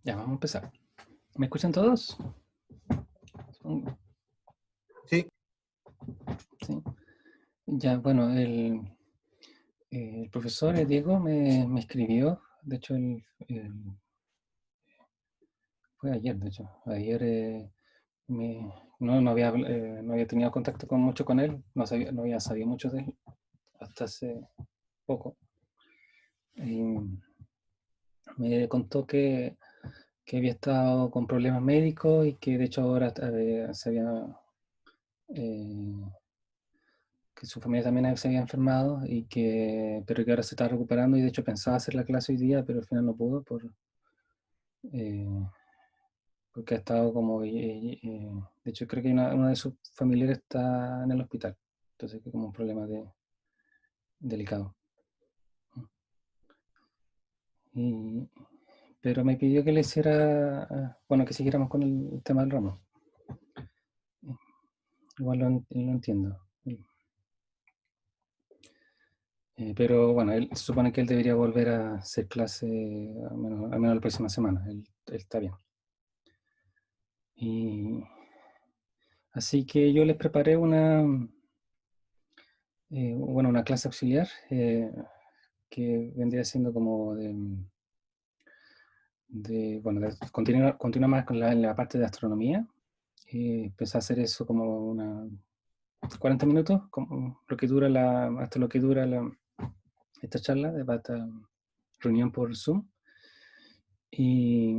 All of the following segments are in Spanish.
Ya, vamos a empezar. ¿Me escuchan todos? Supongo. Sí, Sí. Ya, bueno, el profesor Diego me escribió, de hecho, fue ayer, de hecho. Ayer no había tenido contacto mucho con él, no había sabido mucho de él hasta hace poco. Y me contó que había estado con problemas médicos y que de hecho ahora eh, que su familia también se había enfermado pero que ahora se está recuperando y de hecho pensaba hacer la clase hoy día, pero al final no pudo eh, porque ha estado de hecho creo que una de sus familiares está en el hospital, entonces que como un problema delicado. Y, pero me pidió que le hiciera, bueno, que siguiéramos con el tema del ramo. Igual lo entiendo. Pero bueno, él se supone que él debería volver a hacer clase al menos la próxima semana. Él está bien. Y así que yo les preparé bueno, una clase auxiliar que vendría siendo como continúa más con la parte de astronomía. Empecé a hacer eso como 40 minutos, como lo que dura hasta lo que dura esta charla, esta reunión por Zoom. Y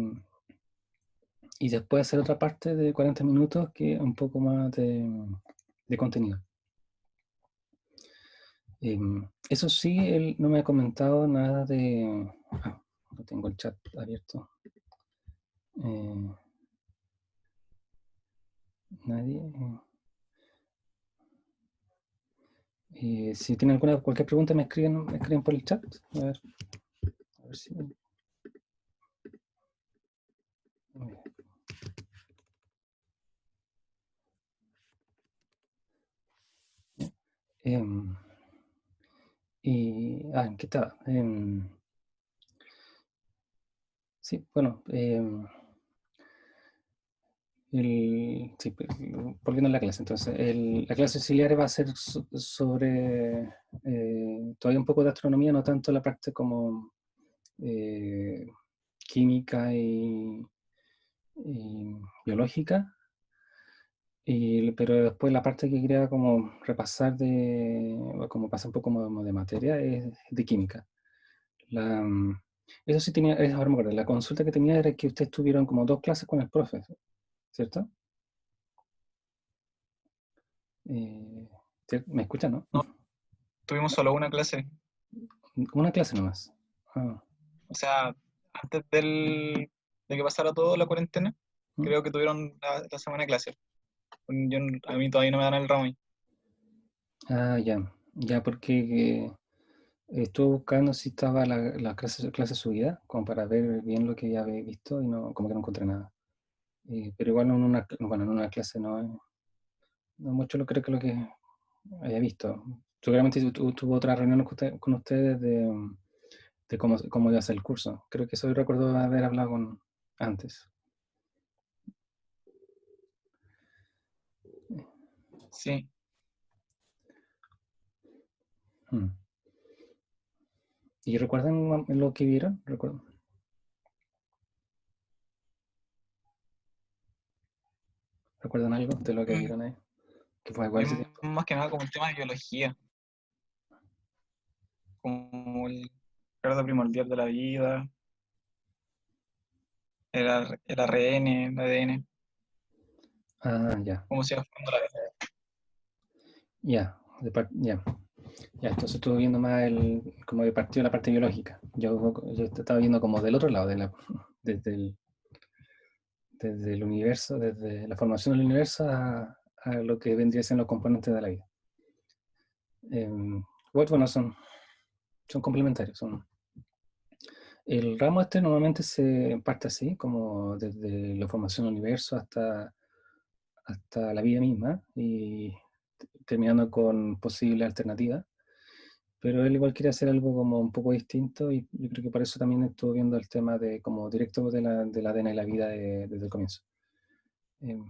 y después hacer otra parte de 40 minutos que es un poco más de contenido. Eso sí, él no me ha comentado nada de... no tengo el chat abierto. Eh, nadie. Si tienen cualquier pregunta, me escriben por el chat. A ver si... ¿en qué estaba? Sí, bueno, sí, volviendo a la clase, entonces, la clase auxiliar va a ser sobre todavía un poco de astronomía, no tanto la parte como eh, química y biológica, pero después la parte que quería como repasar como pasa un poco como de materia, es de química. La, mm, Eso sí ahora me acuerdo, la consulta que tenía era que ustedes tuvieron como 2 clases con el profe, ¿cierto? Eh, ¿Me escuchan, no? no, tuvimos solo una clase. Una clase nomás. Ah, O sea, antes de que pasara toda la cuarentena, ¿mm? creo que tuvieron la semana de clase. A mí todavía no me dan el ramo ahí. Ya. Ya, porque estuve buscando si estaba la clase subida, como para ver bien lo que ya había visto y no, como que no encontré nada. Pero igual bueno, en una clase no mucho creo que lo que haya visto. Seguramente tuvo otra reunión con ustedes de cómo iba a ser el curso. Creo que eso recuerdo haber hablado antes. Sí. Mm. ¿Y recuerdan lo que vieron? ¿Recuerdan algo de lo que Mm, vieron ahí? Que fue igual ese Vimos tiempo. más que nada como el tema de biología, como el grado primordial de la vida, el ARN, el ADN, Ah, ya. cómo se va formando la vida. Ya. Ya. Ya, entonces estuve viendo más como de partido la parte biológica. Yo estaba viendo como del otro lado, desde desde el universo, desde la formación del universo a lo que vendría siendo los componentes de la vida. Bueno, son complementarios. El ramo este normalmente se parte así, como desde la formación del universo hasta la vida misma y terminando con posibles alternativas. pero él igual quiere hacer algo como un poco distinto y yo creo que por eso también estuvo viendo el tema de como directo del ADN y la vida desde el comienzo. Eh,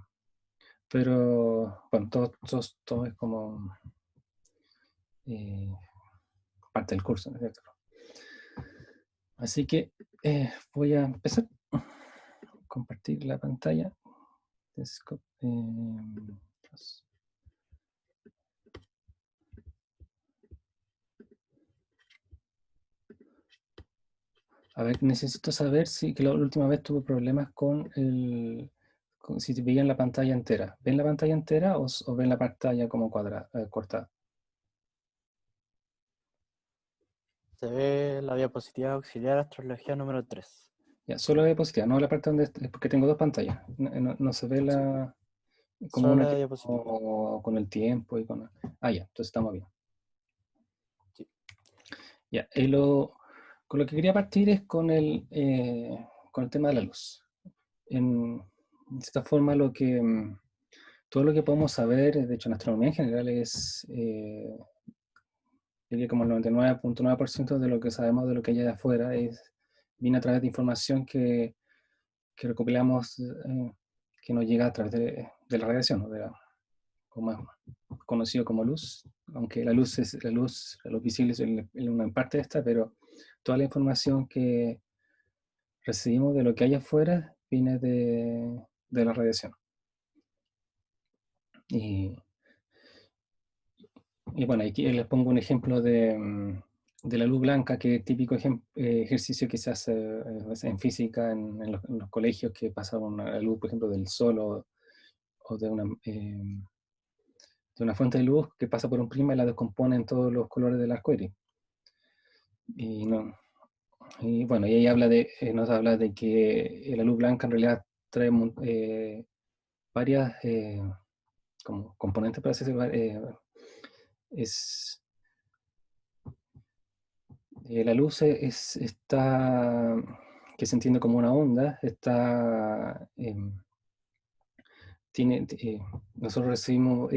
pero bueno, todo es como eh, parte del curso, ¿no es cierto? Así que voy a empezar a compartir la pantalla. Pues, a ver, necesito saber si que la última vez tuve problemas con si veían la pantalla entera. ¿Ven la pantalla entera o ven la pantalla como cuadrada, cortada? Se ve la diapositiva auxiliar astrología número 3. Ya, solo la diapositiva, no la parte donde porque tengo dos pantallas. No se ve Sí, como solo una la que diapositiva. con el tiempo y con. Ah, ya, entonces estamos bien. Sí. Ya, con lo que quería partir es con el tema de la luz. De esta forma, todo lo que podemos saber, de hecho en astronomía en general, diría como el 99.9% de lo que sabemos de lo que hay allá afuera viene a través de información que recopilamos, que nos llega a través de la radiación, ¿no? Como es conocido como luz, aunque la luz visible es una parte de esta, pero toda la información que recibimos de lo que hay afuera viene de la radiación. Y, y bueno, aquí les pongo un ejemplo de la luz blanca, que es típico ejercicio que se hace en física en los colegios, que pasa la luz, por ejemplo, del sol o de una fuente de luz que pasa por un prisma y la descompone en todos los colores del arco iris. Y, no, y bueno, y ahí nos habla de que la luz blanca en realidad trae varias como componentes, para así decirlo. Es, la luz que se entiende como una onda, nosotros recibimos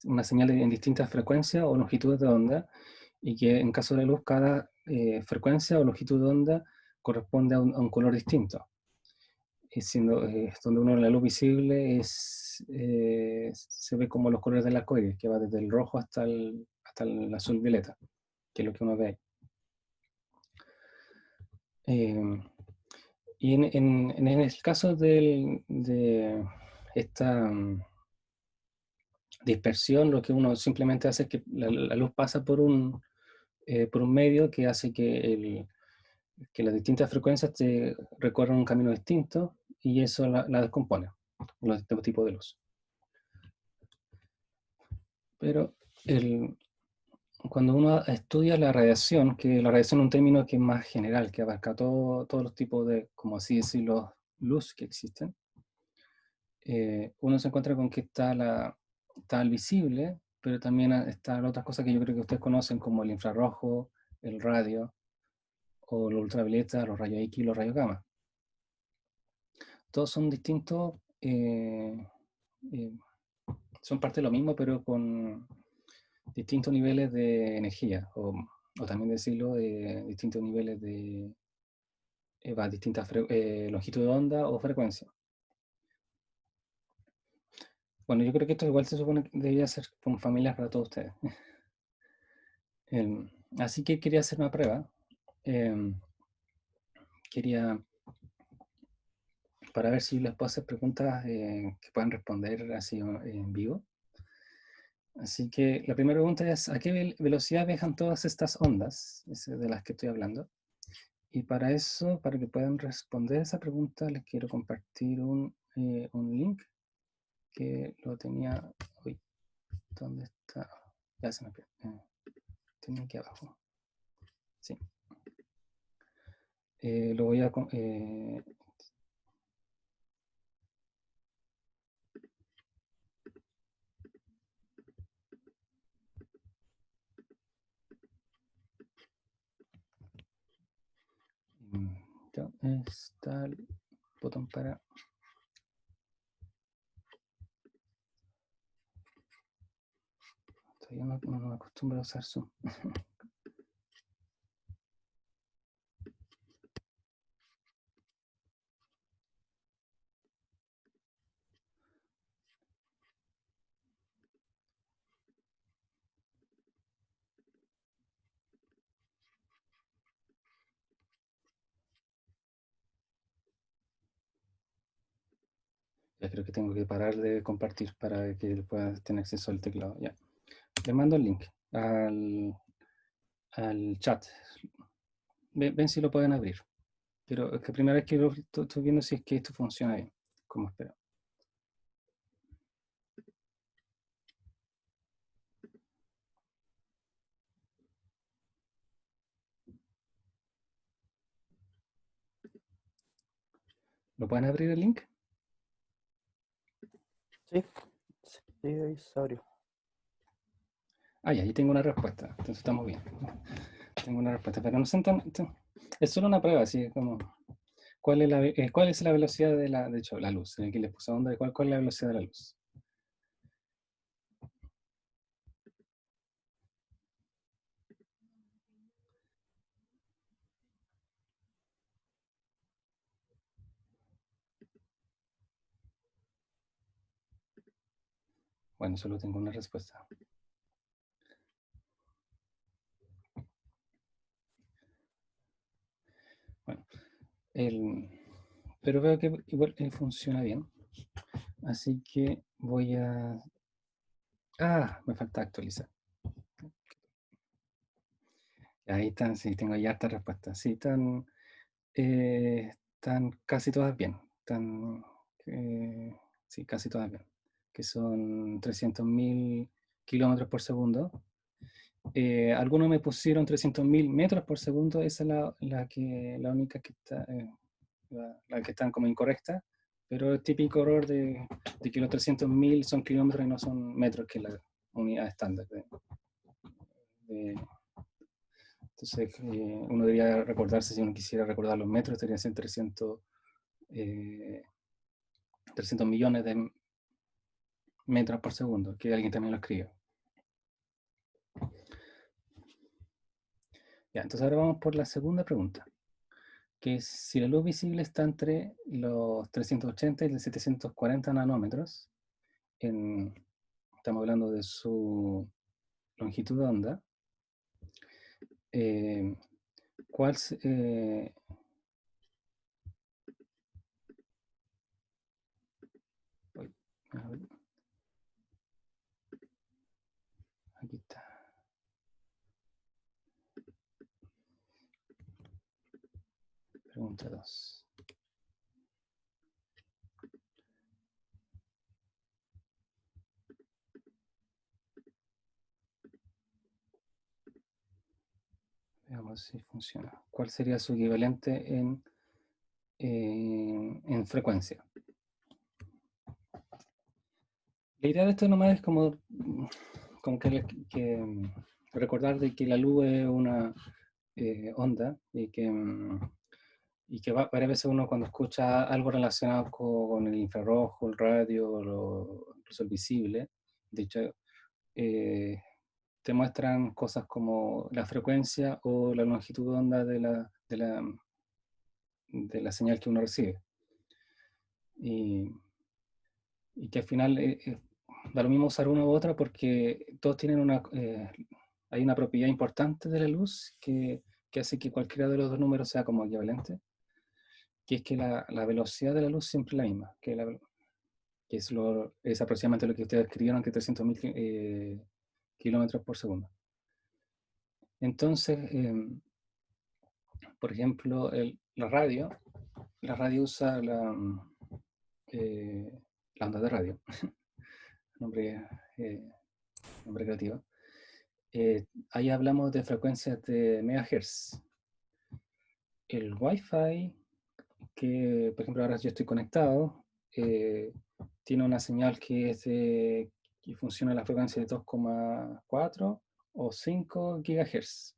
una señal en distintas frecuencias o longitudes de onda, y que en caso de la luz cada frecuencia o longitud de onda corresponde a un color distinto. Donde uno en la luz visible se ve como los colores del arco iris, que va desde el rojo hasta el azul violeta, que es lo que uno ve. Y en el caso de esta dispersión, lo que uno simplemente hace es que la luz pasa por un medio que hace que las distintas frecuencias recorran un camino distinto, y eso la descompone, los distintos tipos de luz. Pero cuando uno estudia la radiación, que la radiación es un término que es más general, que abarca todos los tipos de, como así decirlo, luz que existen, uno se encuentra con que está el visible, pero también están otras cosas que yo creo que ustedes conocen, como el infrarrojo, el radio, o los ultravioleta, los rayos X y los rayos gamma. Todos son distintos, eh, son parte de lo mismo, pero con distintos niveles de energía, o también decirlo, distintos niveles distintas longitud de onda o frecuencia. Bueno, yo creo que esto igual se supone que debería ser con familias para todos ustedes. Así que quería hacer una prueba. Quería, para ver si les puedo hacer preguntas que puedan responder así en vivo. Así que la primera pregunta es: ¿a qué velocidad viajan todas estas ondas de las que estoy hablando? Y para eso, para que puedan responder esa pregunta, les quiero compartir un link que lo tenía. Uy, ¿dónde está? Ya se me perdió. Tenía aquí abajo. Sí. Lo voy a. Ya está el botón para. Todavía no me acostumbro a usar Zoom. Ya creo que tengo que parar de compartir para que puedas tener acceso al teclado. Ya. Le mando el link al chat. Ven si lo pueden abrir. Pero es que primera vez que estoy viendo si es que esto funciona bien, como espero. ¿Lo pueden abrir el link? Sí, sí, ahí se abrió. Ah, ya, ahí tengo una respuesta. Entonces estamos bien. Tengo una respuesta, pero no son tan... Es solo una prueba, así como... ¿Cuál es la velocidad de hecho, la luz? Aquí les puse onda de cuál es la velocidad de la luz. Bueno, solo tengo una respuesta. Bueno, pero veo que igual funciona bien. Así que voy a... Ah, me falta actualizar. Ahí están, sí, tengo ya esta respuesta. Sí, están casi todas bien. Sí, casi todas bien. Que son 300.000 kilómetros por segundo. Algunos me pusieron 300.000 metros por segundo. Esa es la única que está, la que están como incorrecta. Pero es típico error de que los 300.000 son kilómetros y no son metros, que es la unidad estándar de, entonces, uno debería recordarse, si uno quisiera recordar los metros, deberían ser 300 millones de metros por segundo, que alguien también lo escriba. Ya, entonces ahora vamos por la segunda pregunta, que es si la luz visible está entre los 380 y los 740 nanómetros, estamos hablando de su longitud de onda, eh, ¿cuál, a ver, aquí está. Pregunta 2. Veamos si funciona. ¿Cuál sería su equivalente en frecuencia? La idea de esto nomás es como que recordar de que la luz es una onda y que varias veces uno cuando escucha algo relacionado con el infrarrojo, el radio, incluso el visible, de hecho, eh, te muestran cosas como la frecuencia o la longitud de onda de la señal que uno recibe. Y que al final da lo mismo usar una u otra porque todos tienen hay una propiedad importante de la luz que hace que cualquiera de los dos números sea como equivalente, que es que la velocidad de la luz siempre es la misma, que es aproximadamente lo que ustedes escribieron, que 300.000 kilómetros por segundo. Entonces, por ejemplo, la radio usa la onda de radio, nombre, nombre creativo. Ahí hablamos de frecuencias de megahertz. El Wi-Fi, que por ejemplo ahora yo estoy conectado, tiene una señal que funciona a la frecuencia de 2,4 o 5 gigahertz,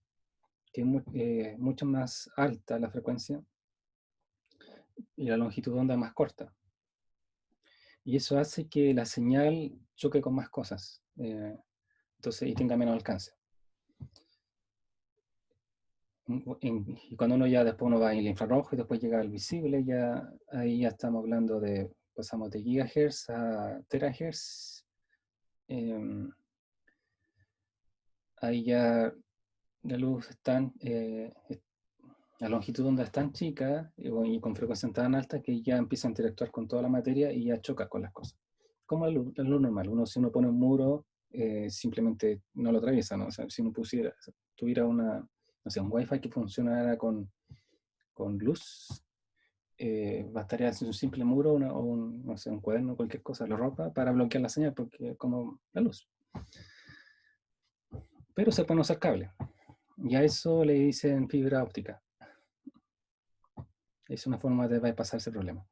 que es mucho más alta la frecuencia y la longitud de onda más corta. Y eso hace que la señal choque con más cosas. entonces, y tenga menos alcance. Y cuando uno ya después uno va al infrarrojo y después llega al visible, ya ahí ya estamos hablando de, pasamos de gigahertz a terahertz. Ahí ya la luz es tan, la longitud de onda es tan chica y con frecuencia tan alta que ya empieza a interactuar con toda la materia y ya choca con las cosas. Como la luz normal. Si uno pone un muro, simplemente no lo atraviesa, ¿no? O sea, si uno tuviera una, no sé, un wifi que funcionara con luz, bastaría hacer un simple muro o no sé, un cuaderno, cualquier cosa, la ropa, para bloquear la señal, porque como la luz. Pero se pueden usar cables. Y a eso le dicen fibra óptica. Es una forma de bypassar ese problema.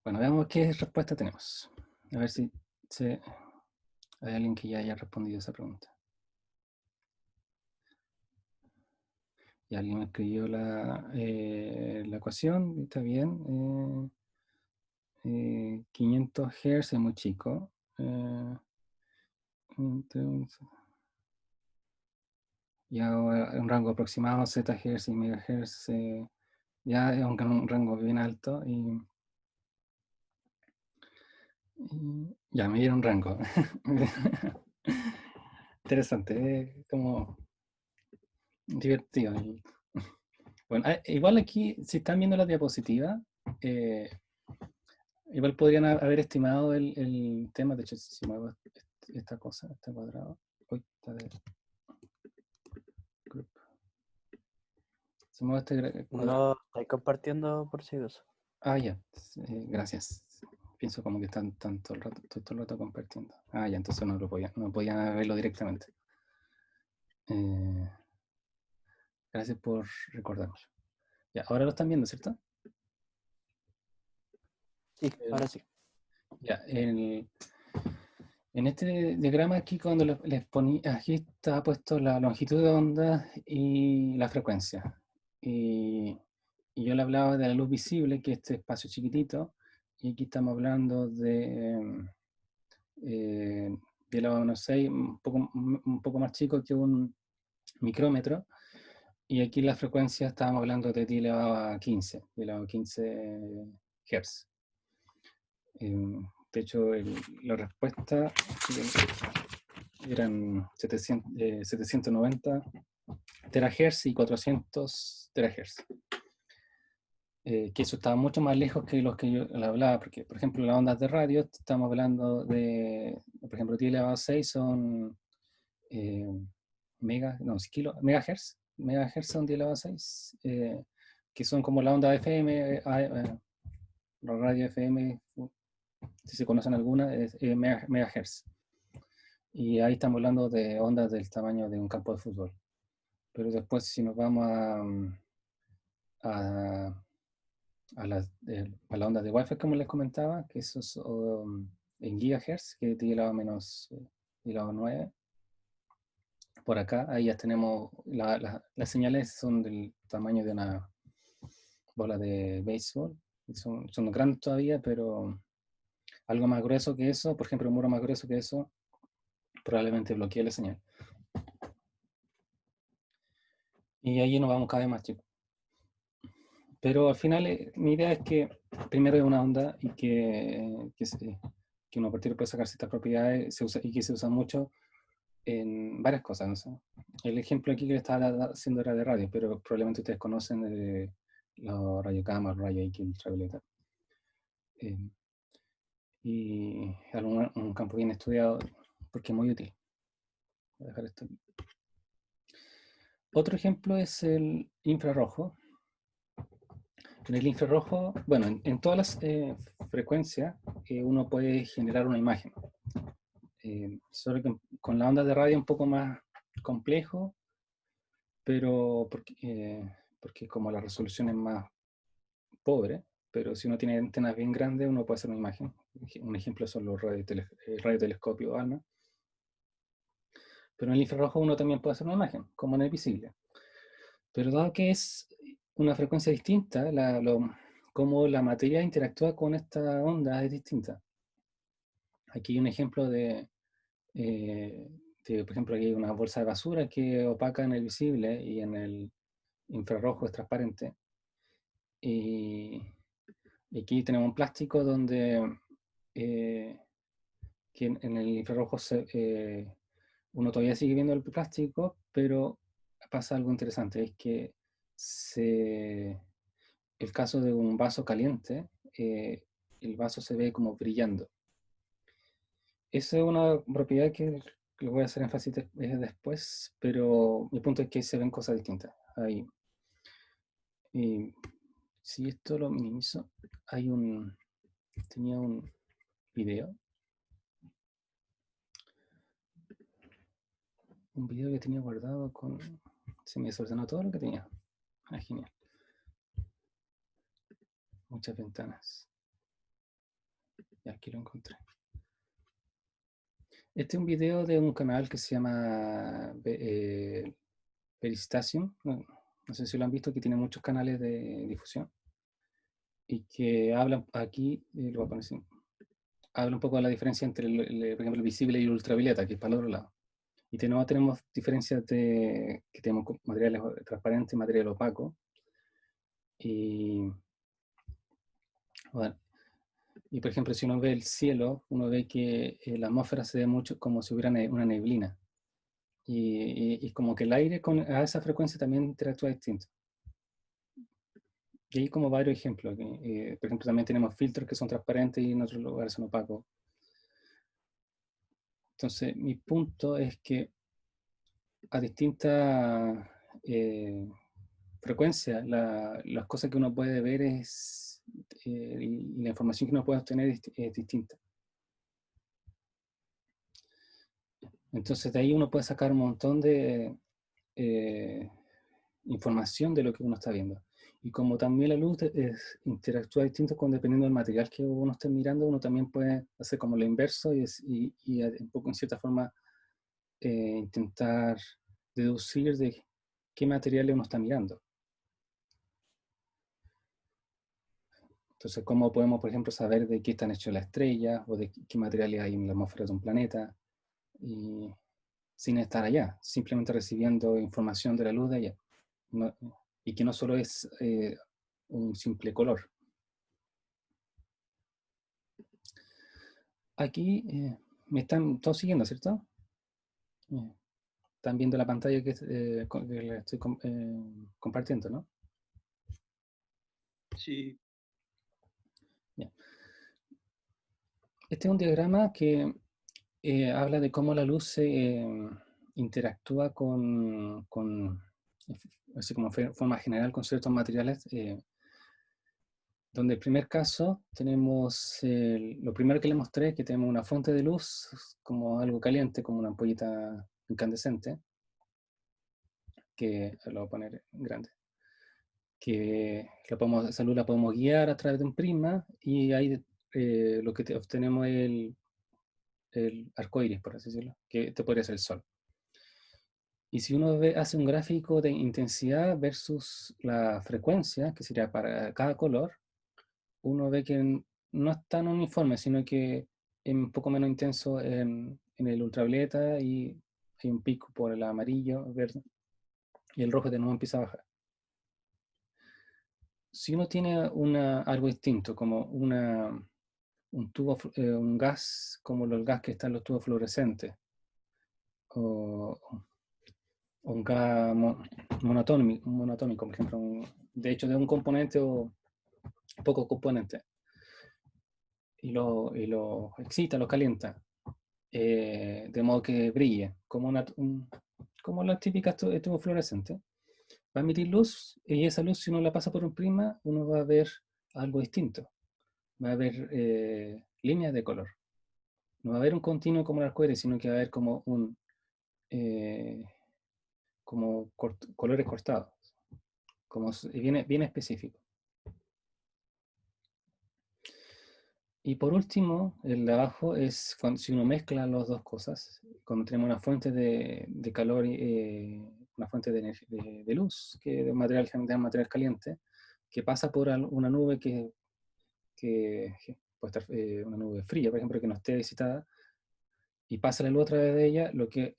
Bueno, veamos qué respuesta tenemos. A ver si hay alguien que ya haya respondido esa pregunta. Y alguien me escribió la ecuación, está bien. 500 Hz es muy chico. Ya un rango aproximado, ZHz y MHz, ya es un rango bien alto. Y ya me dieron rango. Interesante, como divertido. Bueno, igual aquí, si están viendo la diapositiva, igual podrían haber estimado el tema. De hecho, si muevo esta cosa, este cuadrado. Uy, está de group. Si muevo este cuadrado. No estáis compartiendo por si acaso. Ah, ya, gracias. Pienso como que están todo el rato compartiendo. Ah, ya, entonces no podían verlo directamente. Gracias por recordármelo. Ya, ahora lo están viendo, ¿cierto? Sí, ahora sí. Ya, en este diagrama aquí, cuando les ponía, aquí está puesto la longitud de onda y la frecuencia. Y yo le hablaba de la luz visible, que es este espacio chiquitito, y aquí estamos hablando de la 1.6, un poco más chico que un micrómetro, y aquí la frecuencia estábamos hablando de 10 elevado a 15, 10 elevado a 15 Hz. De hecho, la respuesta eran 790 terahertz y 400 terahertz. Que eso estaba mucho más lejos que los que yo le hablaba, porque, por ejemplo, las ondas de radio, estamos hablando de, por ejemplo, 10 elevado a 6 son megahertz. Megahertz son 10 elevado a 6, que son como la onda FM, la radio FM, si se conocen algunas, es megahertz. Y ahí estamos hablando de ondas del tamaño de un campo de fútbol. Pero después, si nos vamos a la onda de Wi-Fi, como les comentaba, que eso es en gigahertz, que tiene la menos 9. Por acá, ahí ya tenemos, las señales son del tamaño de una bola de béisbol. Son grandes todavía, pero algo más grueso que eso, por ejemplo, un muro más grueso que eso, probablemente bloquee la señal. Y ahí nos vamos cada vez más chicos. Pero al final, mi idea es que primero es una onda y que uno a partir puede sacar ciertas propiedades y que se usa mucho en varias cosas. ¿No sé? El ejemplo aquí que le estaba haciendo era de radio, pero probablemente ustedes conocen de los rayos gamma, los rayos X, ultravioleta. Y es un campo bien estudiado porque es muy útil. Voy a dejar esto aquí. Otro ejemplo es el infrarrojo. En el infrarrojo, bueno, en todas las frecuencias uno puede generar una imagen. Solo que con la onda de radio un poco más complejo, pero porque como la resolución es más pobre, pero si uno tiene antenas bien grandes, uno puede hacer una imagen. Un ejemplo son los radiotelescopios ALMA. Pero en el infrarrojo uno también puede hacer una imagen, como en el visible. Pero dado que es una frecuencia distinta, cómo la materia interactúa con esta onda es distinta. Aquí hay un ejemplo por ejemplo, aquí hay una bolsa de basura que opaca en el visible y en el infrarrojo es transparente. Y aquí tenemos un plástico donde que en el infrarrojo uno todavía sigue viendo el plástico, pero pasa algo interesante, es que el caso de un vaso caliente, el vaso se ve como brillando. Esa es una propiedad que le voy a hacer énfasis después, pero mi punto es que se ven cosas distintas ahí. Y si esto lo minimizo, tenía un video que tenía guardado se me desordenó todo lo que tenía. Genial. Muchas ventanas. Y aquí lo encontré. Este es un video de un canal que se llama Peristasium. No sé si lo han visto, que tiene muchos canales de difusión. Y que habla aquí, lo voy a poner así, habla un poco de la diferencia entre, por ejemplo, el visible y el ultravioleta, que es para el otro lado. Y tenemos diferencias que tenemos materiales transparentes, material opaco. Y, bueno, y por ejemplo, si uno ve el cielo, uno ve que la atmósfera se ve mucho como si hubiera una neblina. Y como que el aire a esa frecuencia también interactúa distinto. Y hay como varios ejemplos. Por ejemplo, también tenemos filtros que son transparentes y en otros lugares son opacos. Entonces, mi punto es que a distintas frecuencias, las cosas que uno puede ver y la información que uno puede obtener es distinta. Entonces, de ahí uno puede sacar un montón de información de lo que uno está viendo. Y como también la luz interactúa distinto dependiendo del material que uno esté mirando, uno también puede hacer como lo inverso y un poco en cierta forma intentar deducir de qué materiales uno está mirando. Entonces, ¿cómo podemos, por ejemplo, saber de qué están hechas las estrellas o de qué materiales hay en la atmósfera de un planeta? Y sin estar allá, simplemente recibiendo información de la luz de allá. Y que no solo es un simple color. Aquí me están todos siguiendo, ¿cierto? Están viendo la pantalla que le estoy compartiendo, ¿no? Sí. Yeah. Este es un diagrama que habla de cómo la luz se interactúa así como forma general con ciertos materiales, donde el primer caso tenemos, lo primero que le mostré, que tenemos una fuente de luz como algo caliente, como una ampollita incandescente, que lo voy a poner grande, que esa luz la podemos guiar a través de un prisma y ahí lo que obtenemos es el arco iris, por así decirlo, que te podría ser el sol. Y si uno hace un gráfico de intensidad versus la frecuencia, que sería para cada color, uno ve que no es tan uniforme, sino que es un poco menos intenso en el ultravioleta y hay un pico por el amarillo, verde, y el rojo de nuevo empieza a bajar. Si uno tiene algo distinto, como un gas, como el gas que está en los tubos fluorescentes, o un gas monotómico, por ejemplo, de hecho de un componente o pocos componentes, y lo excita, lo calienta, de modo que brille, como las típicas tubos fluorescentes. Va a emitir luz, y esa luz, si uno la pasa por un prisma, uno va a ver algo distinto. Va a haber líneas de color. No va a haber un continuo como el arcoíris, sino que va a haber como colores cortados, bien, bien específico. Y por último, el de abajo es si uno mezcla las dos cosas, cuando tenemos una fuente de calor, una fuente de luz, que de material caliente, que pasa por una nube que puede estar una nube fría, por ejemplo, que no esté visitada, y pasa la luz a través de ella, lo que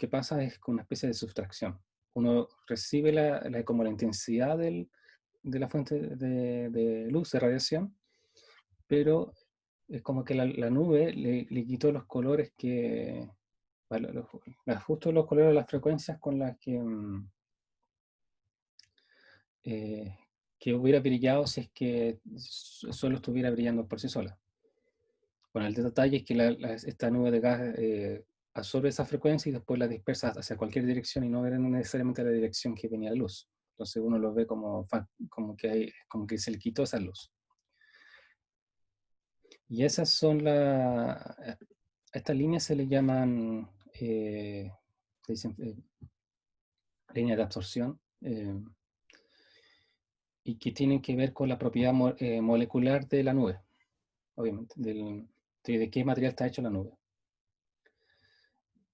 pasa es con una especie de sustracción. Uno recibe como la intensidad de la fuente de luz, de radiación, pero es como que la nube le quitó los colores que, bueno, justo los colores, las frecuencias con las eh, que hubiera brillado si es que solo estuviera brillando por sí sola. Bueno, el detalle es que esta nube de gas absorbe esa frecuencia y después la dispersa hacia cualquier dirección y no era necesariamente la dirección que venía la luz. Entonces uno lo ve como que se le quitó esa luz. Y esas son estas líneas se le llaman se dicen, líneas de absorción y que tienen que ver con la propiedad molecular de la nube, obviamente, de qué material está hecho la nube.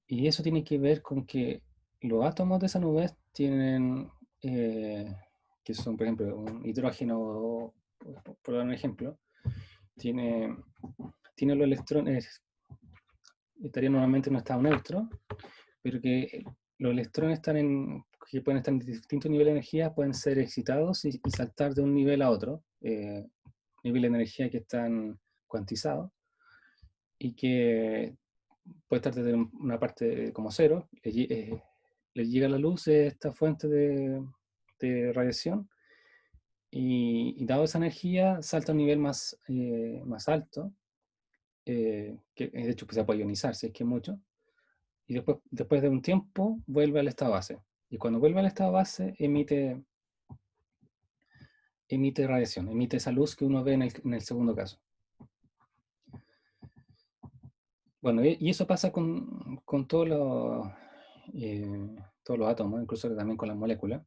Y eso tiene que ver con que los átomos de esa nube tienen, que son, por ejemplo, un hidrógeno, por dar un ejemplo, tiene los electrones, estarían normalmente en un estado neutro, pero que los electrones que pueden estar en distintos niveles de energía, pueden ser excitados y saltar de un nivel a otro, nivel de energía que están cuantizados, y que puede estar desde una parte como cero, le llega la luz de esta fuente de radiación, y dado esa energía, salta a un nivel más alto, que de hecho que se puede ionizar si es que es mucho, y después de un tiempo vuelve al estado base. Y cuando vuelve al estado base, emite radiación, emite esa luz que uno ve en el segundo caso. Bueno, y eso pasa con todos los átomos, incluso también con las moléculas.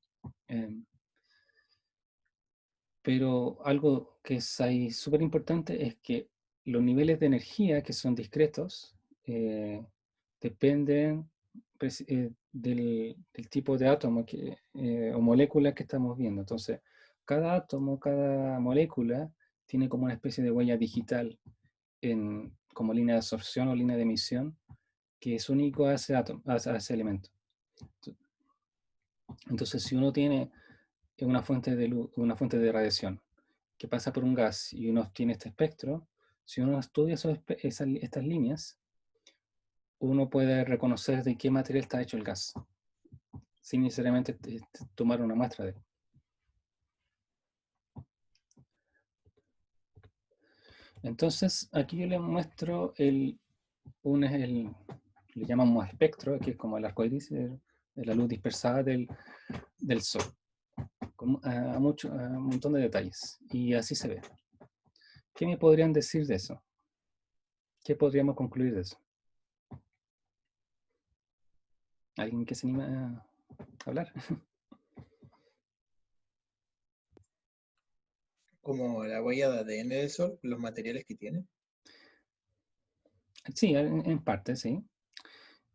Pero algo que es ahí súper importante es que los niveles de energía, que son discretos, dependen del tipo de átomo o molécula que estamos viendo. Entonces, cada átomo, cada molécula tiene como una especie de huella digital como línea de absorción o línea de emisión, que es único a ese átomo, a ese elemento. Entonces, si uno tiene una fuente de luz, una fuente de radiación que pasa por un gas y uno obtiene este espectro, si uno estudia estas líneas, uno puede reconocer de qué material está hecho el gas, sin necesariamente tomar una muestra de él. Entonces, aquí yo les muestro le llamamos espectro, que es como el arco iris de la luz dispersada del Sol, a un montón de detalles, y así se ve. ¿Qué me podrían decir de eso? ¿Qué podríamos concluir de eso? ¿Alguien que se anima a hablar? Como la huella de ADN del Sol, los materiales que tiene. Sí, en parte, sí.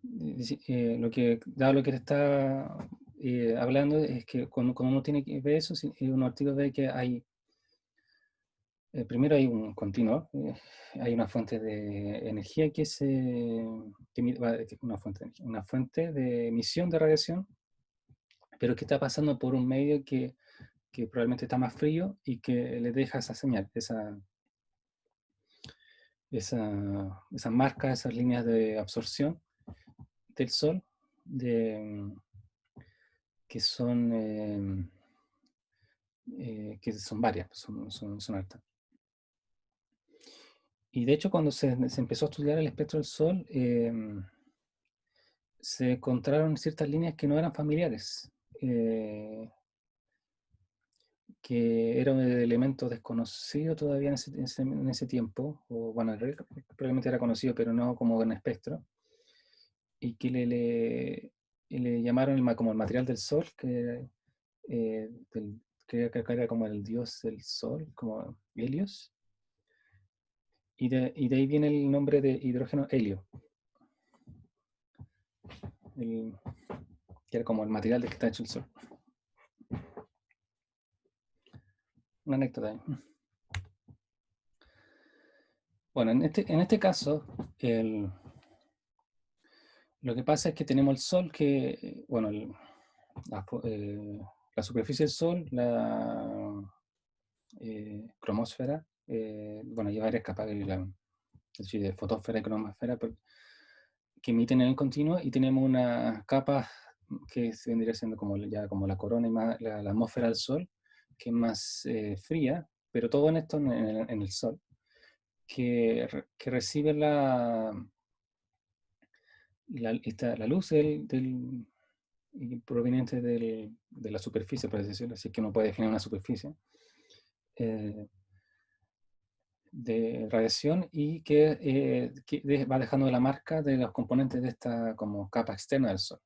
Dado lo que te está hablando, es que cuando uno tiene que ver eso, un artículo ve que primero hay un continuo, hay una fuente de energía una fuente de emisión de radiación, pero que está pasando por un medio que probablemente está más frío y que le deja esa señal, esa marca, esas líneas de absorción del Sol, que son varias, son hartas. Y de hecho, cuando se empezó a estudiar el espectro del Sol, se encontraron ciertas líneas que no eran familiares, que eran de elementos desconocidos todavía en ese tiempo, o bueno, probablemente era conocido, pero no como en espectro, y que le llamaron como el material del Sol, que era como el dios del Sol, como Helios, y de ahí viene el nombre de hidrógeno helio, que era como el material de que está hecho el Sol. Una anécdota ahí. Bueno, en este caso, lo que pasa es que tenemos el Sol que, bueno, la superficie del Sol, la cromosfera, bueno, hay varias capas, es decir, de fotosfera y cromosfera, que emiten en el continuo, y tenemos unas capas que se vendría siendo como, ya como la corona y más, la atmósfera del Sol, que es más fría, pero todo en esto en el Sol, que recibe la luz proveniente de la superficie, por así decirlo, así que uno puede definir una superficie eh, de radiación, y que va dejando la marca de los componentes de esta como capa externa del Sol.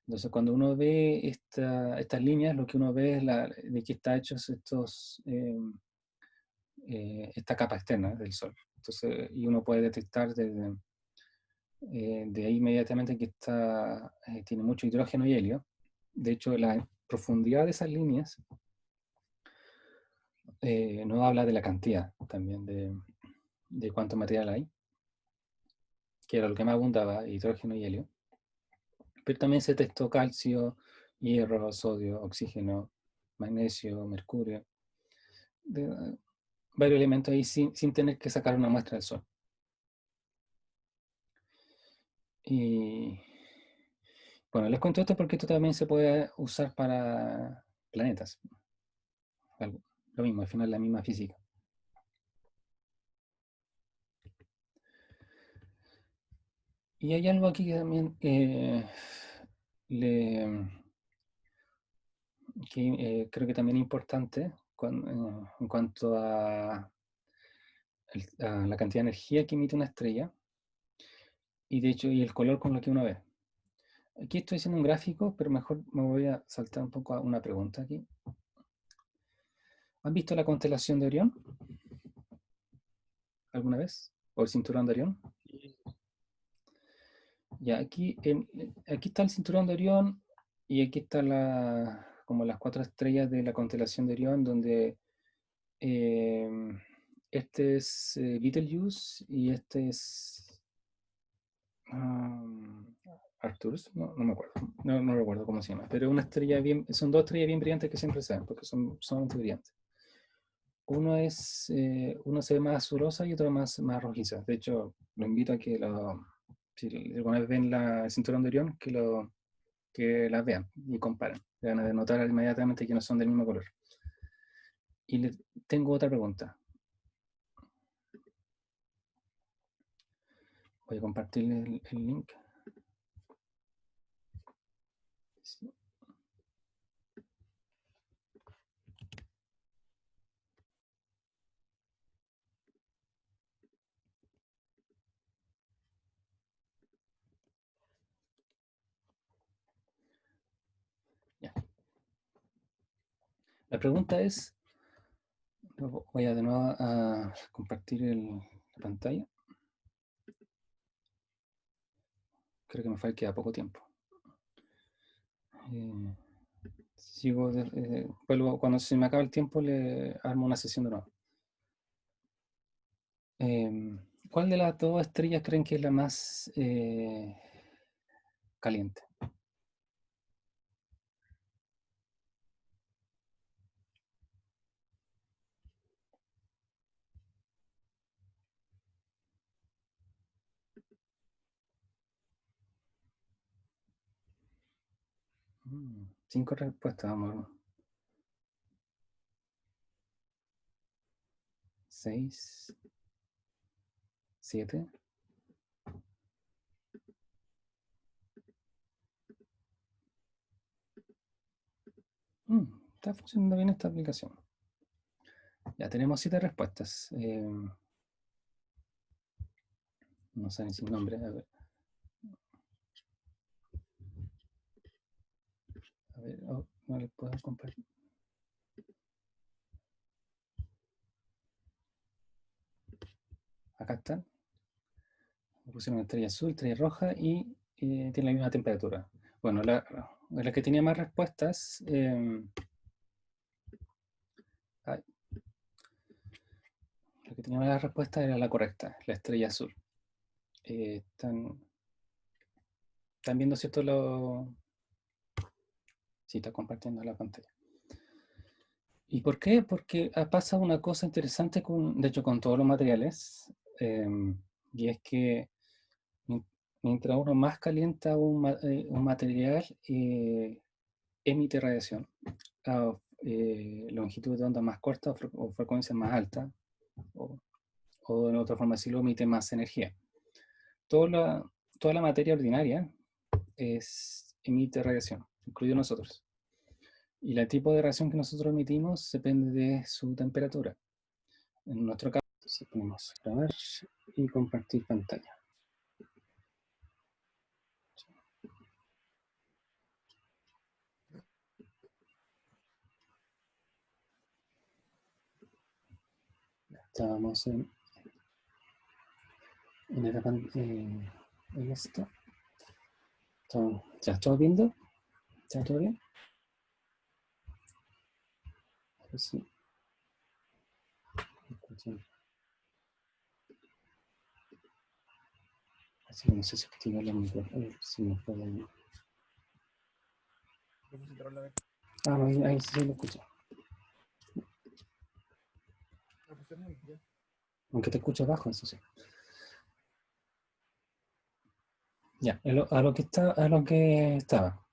Entonces, cuando uno ve estas líneas, lo que uno ve es de qué está hechos esta capa externa del Sol. Entonces, y uno puede detectar de ahí inmediatamente que tiene mucho hidrógeno y helio. De hecho, la profundidad de esas líneas no habla de la cantidad también de cuánto material hay, que era lo que más abundaba, hidrógeno y helio. Pero también se testó calcio, hierro, sodio, oxígeno, magnesio, mercurio, varios elementos ahí sin tener que sacar una muestra del Sol. Y bueno, les cuento esto porque esto también se puede usar para planetas. Lo mismo, al final la misma física. Y hay algo aquí que también creo que también es importante en cuanto a la cantidad de energía que emite una estrella, y de hecho y el color con lo que uno ve. Aquí estoy haciendo un gráfico, pero mejor me voy a saltar un poco a una pregunta aquí. ¿Han visto la constelación de Orión alguna vez? ¿O el cinturón de Orión? Ya, aquí está el cinturón de Orión, y aquí está como las 4 estrellas de la constelación de Orión, donde este es Betelgeuse y este es Arcturus, no me acuerdo, no recuerdo cómo se llama, pero son 2 estrellas bien brillantes que siempre se ven, porque son brillantes. Uno se ve más azurosa y otro más rojiza. De hecho, lo invito a que si alguna vez ven el cinturón de Orión, que las vean y comparen. Van a notar inmediatamente que no son del mismo color. Y tengo otra pregunta. Voy a compartirle el link. Sí. Ya. La pregunta es, voy a de nuevo a compartir la pantalla. Creo que queda poco tiempo. Cuando se me acaba el tiempo, le armo una sesión de nuevo. ¿Cuál de las 2 estrellas creen que es la más caliente? Mm, 5 respuestas, vamos. 6, 7. Está funcionando bien esta aplicación. Ya tenemos 7 respuestas. No salen sin nombre. A ver, no les puedo compartir. Acá están. Me pusieron una estrella azul, estrella roja, y tiene la misma temperatura. Bueno, la que tenía más respuestas, la La que tenía la respuesta era la correcta, la estrella azul. Están viendo, ¿cierto? Sí, está compartiendo la pantalla. ¿Y por qué? Porque pasa una cosa interesante, de hecho, con todos los materiales, y es que mientras uno más calienta un material, emite radiación a longitud de onda más corta o frecuencia más alta, o de otra forma decirlo, emite más energía. Toda la materia ordinaria emite radiación, incluido nosotros. Y el tipo de radiación que nosotros emitimos depende de su temperatura. En nuestro caso, si ponemos grabar y compartir pantalla. Estábamos en esto. ¿Ya estás viendo? ¿Está todo bien? Sí. Así que no sé si activar la micrófono. Si me pueden... no, ahí sí lo escucho. Aunque te escucho bajo, eso sí. Ya, a lo que estaba.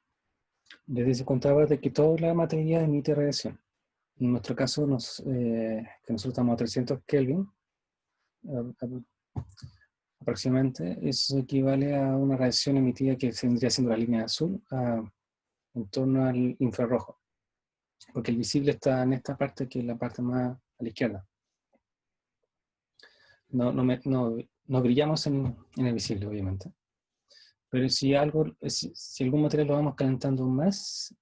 Les contaba de que toda la materia emite radiación. En nuestro caso, que nosotros estamos a 300 Kelvin, aproximadamente, eso equivale a una radiación emitida que vendría siendo la línea azul en torno al infrarrojo. Porque el visible está en esta parte, que es la parte más a la izquierda. No brillamos en el visible, obviamente. Pero si algún material lo vamos calentando más,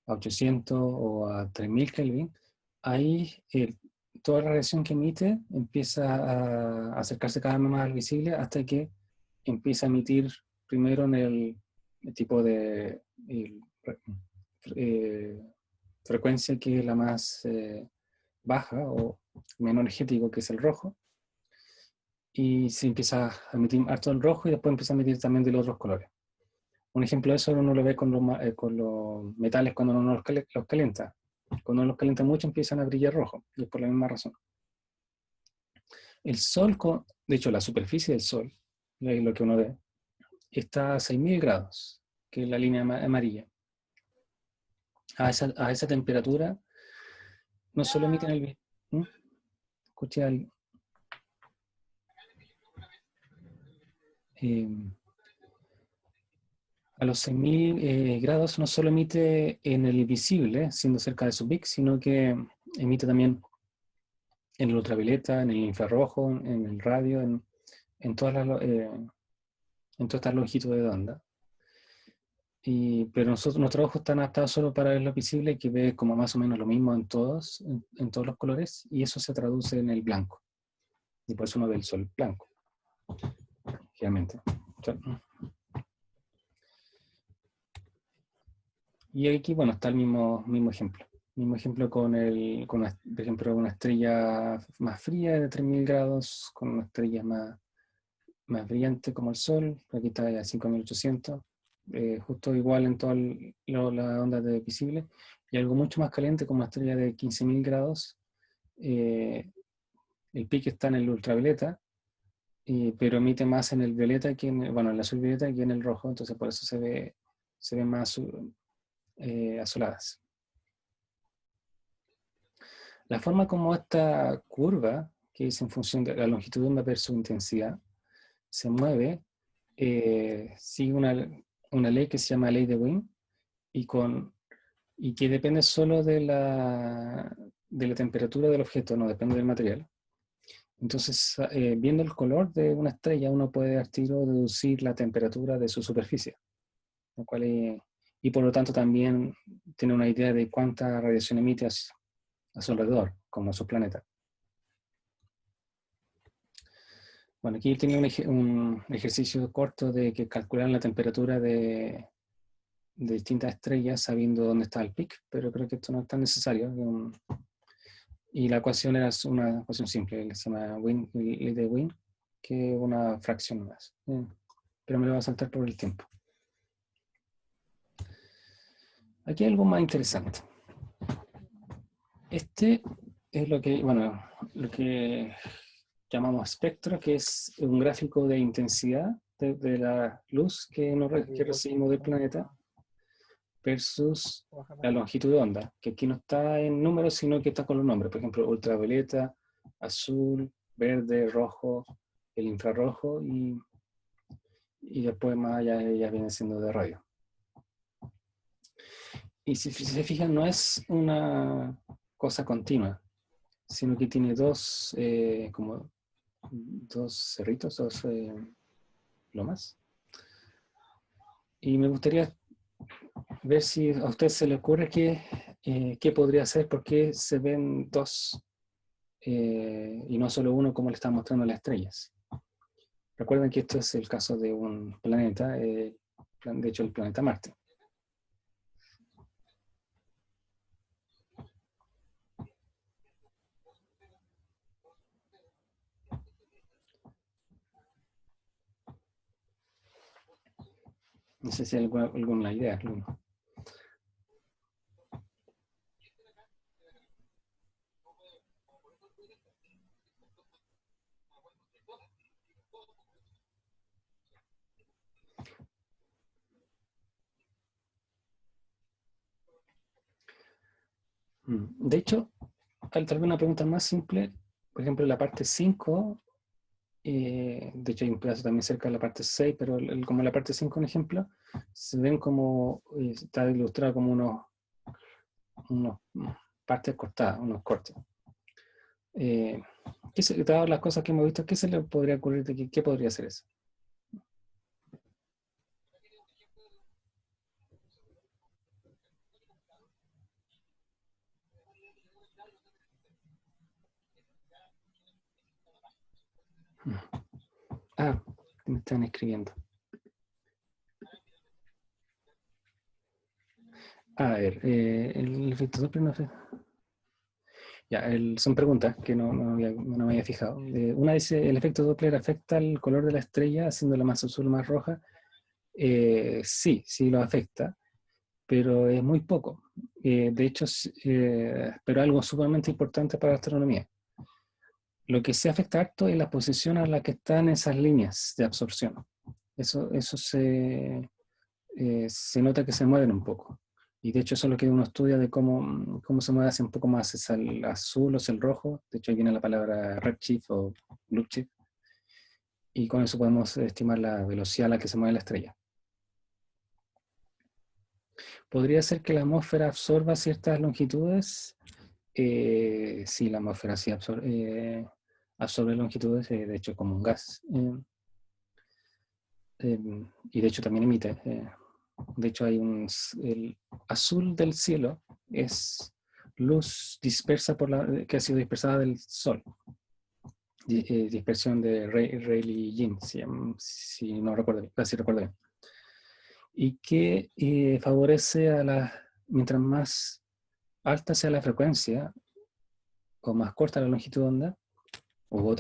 a 800 o a 3000 Kelvin, ahí toda la radiación que emite empieza a acercarse cada vez más al visible hasta que empieza a emitir primero en el tipo de frecuencia que es la más baja o menos energético, que es el rojo, y se empieza a emitir harto el rojo y después empieza a emitir también de los otros colores. Un ejemplo de eso uno lo ve con los metales cuando uno los calienta. Cuando uno los calienta mucho empiezan a brillar rojo, y es por la misma razón. El Sol, de hecho la superficie del Sol, lo que uno ve, está a 6000 grados, que es la línea amarilla. A esa temperatura no solo emiten el... ¿Mm? Escuché algo. A los 6000 grados no solo emite en el visible, siendo cerca de su peak, sino que emite también en el ultravioleta, en el infrarrojo, en el radio, en todas estas longitudes de onda. Pero nuestro ojo está adaptado solo para ver lo visible, que ve como más o menos lo mismo en todos los colores, y eso se traduce en el blanco. Y por eso uno ve el sol blanco, generalmente. Y aquí, bueno, está el mismo ejemplo. Mismo ejemplo por ejemplo, una estrella más fría de 3000 grados, con una estrella más brillante como el Sol, aquí está a 5800, justo igual en todas las ondas de visible, y algo mucho más caliente como una estrella de 15000 grados, el pico está en el ultravioleta, pero emite más en el violeta en el azul violeta que en el rojo, entonces por eso se ve más azuladas. La forma como esta curva, que es en función de la longitud de onda versus intensidad, se mueve, sigue una ley que se llama ley de Wien, y que depende solo de la temperatura del objeto, no depende del material. Entonces, viendo el color de una estrella, uno puede al tiro deducir la temperatura de su superficie, lo cual y por lo tanto también tiene una idea de cuánta radiación emite a su alrededor, como a su planeta. Bueno, aquí tenía un ejercicio corto de que calculan la temperatura de distintas estrellas sabiendo dónde está el pic, pero creo que esto no es tan necesario. Y la ecuación era una ecuación simple, que se llama Lee de Wien, que es una fracción más. Pero me lo voy a saltar por el tiempo. Aquí hay algo más interesante. Este es lo que llamamos espectro, que es un gráfico de intensidad de la luz que recibimos del planeta versus la longitud de onda, que aquí no está en números, sino que está con los nombres. Por ejemplo, ultravioleta, azul, verde, rojo, el infrarrojo y después más allá ya viene siendo de radio. Y si se fijan, no es una cosa continua, sino que tiene dos cerritos, dos lomas. Y me gustaría ver si a usted se le ocurre qué podría ser, por qué se ven dos y no solo uno como le están mostrando las estrellas. Recuerden que esto es el caso de un planeta, de hecho el planeta Marte. No sé si hay alguna idea. De hecho, tal vez una pregunta más simple, por ejemplo, la parte 5, de hecho hay un pedazo también cerca de la parte 6, pero como la parte 5, un ejemplo, se ven como, está ilustrado como unos partes cortadas, unos cortes. Dadas las cosas que hemos visto, ¿qué se le podría ocurrir de qué podría ser eso? Ah, me están escribiendo. A ver, el efecto Doppler no sé. Ya, son preguntas que no me había fijado. Una dice, ¿el efecto Doppler afecta el color de la estrella haciéndola más azul o más roja? Sí lo afecta, pero es muy poco. De hecho, pero algo sumamente importante para la astronomía. Lo que sí afecta harto es la posición a la que están esas líneas de absorción. Eso se nota que se mueven un poco. Y de hecho eso es lo que uno estudia de cómo se mueve hacia un poco más hacia el azul o hacia el rojo. De hecho ahí viene la palabra redshift o blueshift. Y con eso podemos estimar la velocidad a la que se mueve la estrella. ¿Podría ser que la atmósfera absorba ciertas longitudes? Sí, la atmósfera sí absorbe longitudes, de hecho como un gas. Y de hecho también emite. De hecho, el azul del cielo es luz dispersa que ha sido dispersada del Sol. Dispersión de Rayleigh-Jean, si no recuerdo bien, si recuerdo bien. Y que favorece mientras más alta sea la frecuencia o más corta la longitud de onda,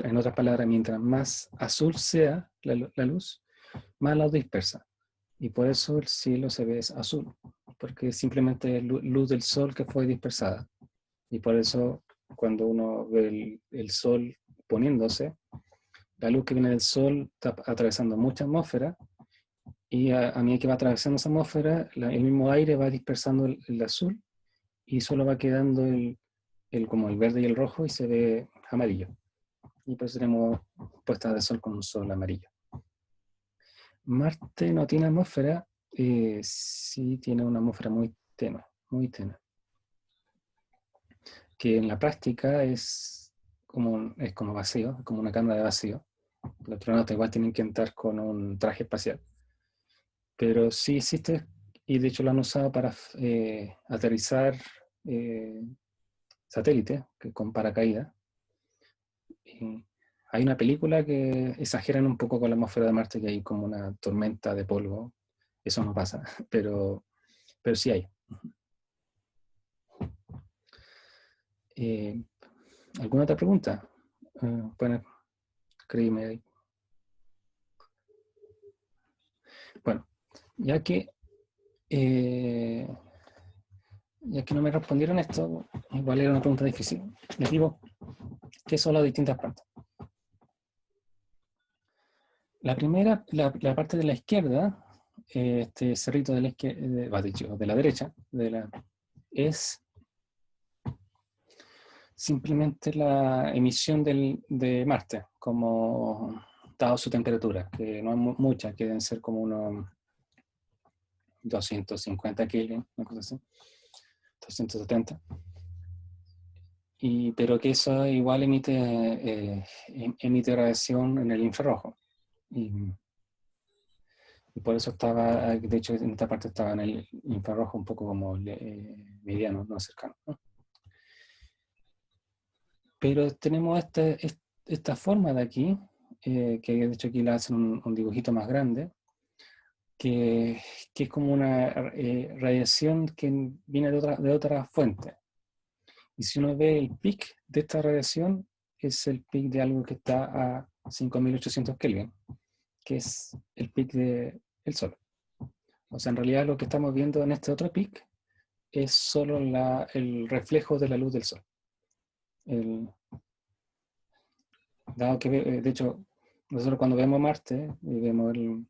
en otras palabras, mientras más azul sea la luz, más la dispersa. Y por eso el cielo se ve azul, porque simplemente es luz del sol que fue dispersada. Y por eso cuando uno ve el sol poniéndose, la luz que viene del sol está atravesando mucha atmósfera y a medida que va atravesando esa atmósfera, el mismo aire va dispersando el azul y solo va quedando como el verde y el rojo y se ve amarillo. Y por eso tenemos puesta de sol con un sol amarillo. Marte no tiene atmósfera, sí tiene una atmósfera muy tenue, que en la práctica es como vacío, como una cámara de vacío. Los astronautas igual tienen que entrar con un traje espacial. Pero sí existe, y de hecho lo han usado para aterrizar satélites con paracaídas. Hay una película que exageran un poco con la atmósfera de Marte, que hay como una tormenta de polvo. Eso no pasa, pero sí hay. ¿Alguna otra pregunta? Bueno, créeme ahí. Bueno, ya que no me respondieron esto, igual era una pregunta difícil. Les digo, ¿qué son las distintas plantas? La primera, la parte de la izquierda, este cerrito de la izquierda, de la derecha, es simplemente la emisión de Marte, como dado su temperatura, que no es mucha, que deben ser como unos 250 Kelvin, una cosa así, 270. Pero que eso igual emite radiación en el infrarrojo. Y por eso estaba, de hecho en esta parte estaba en el infrarrojo un poco como mediano, no cercano, ¿no? Pero tenemos esta forma de aquí, que de hecho aquí le hacen un dibujito más grande, que es como una radiación que viene de otra fuente. Y si uno ve el pic de esta radiación, es el pic de algo que está a 5800 Kelvin, que es el pic del Sol. O sea, en realidad lo que estamos viendo en este otro pic es solo el reflejo de la luz del Sol. Dado que, de hecho, nosotros cuando vemos Marte, vemos lo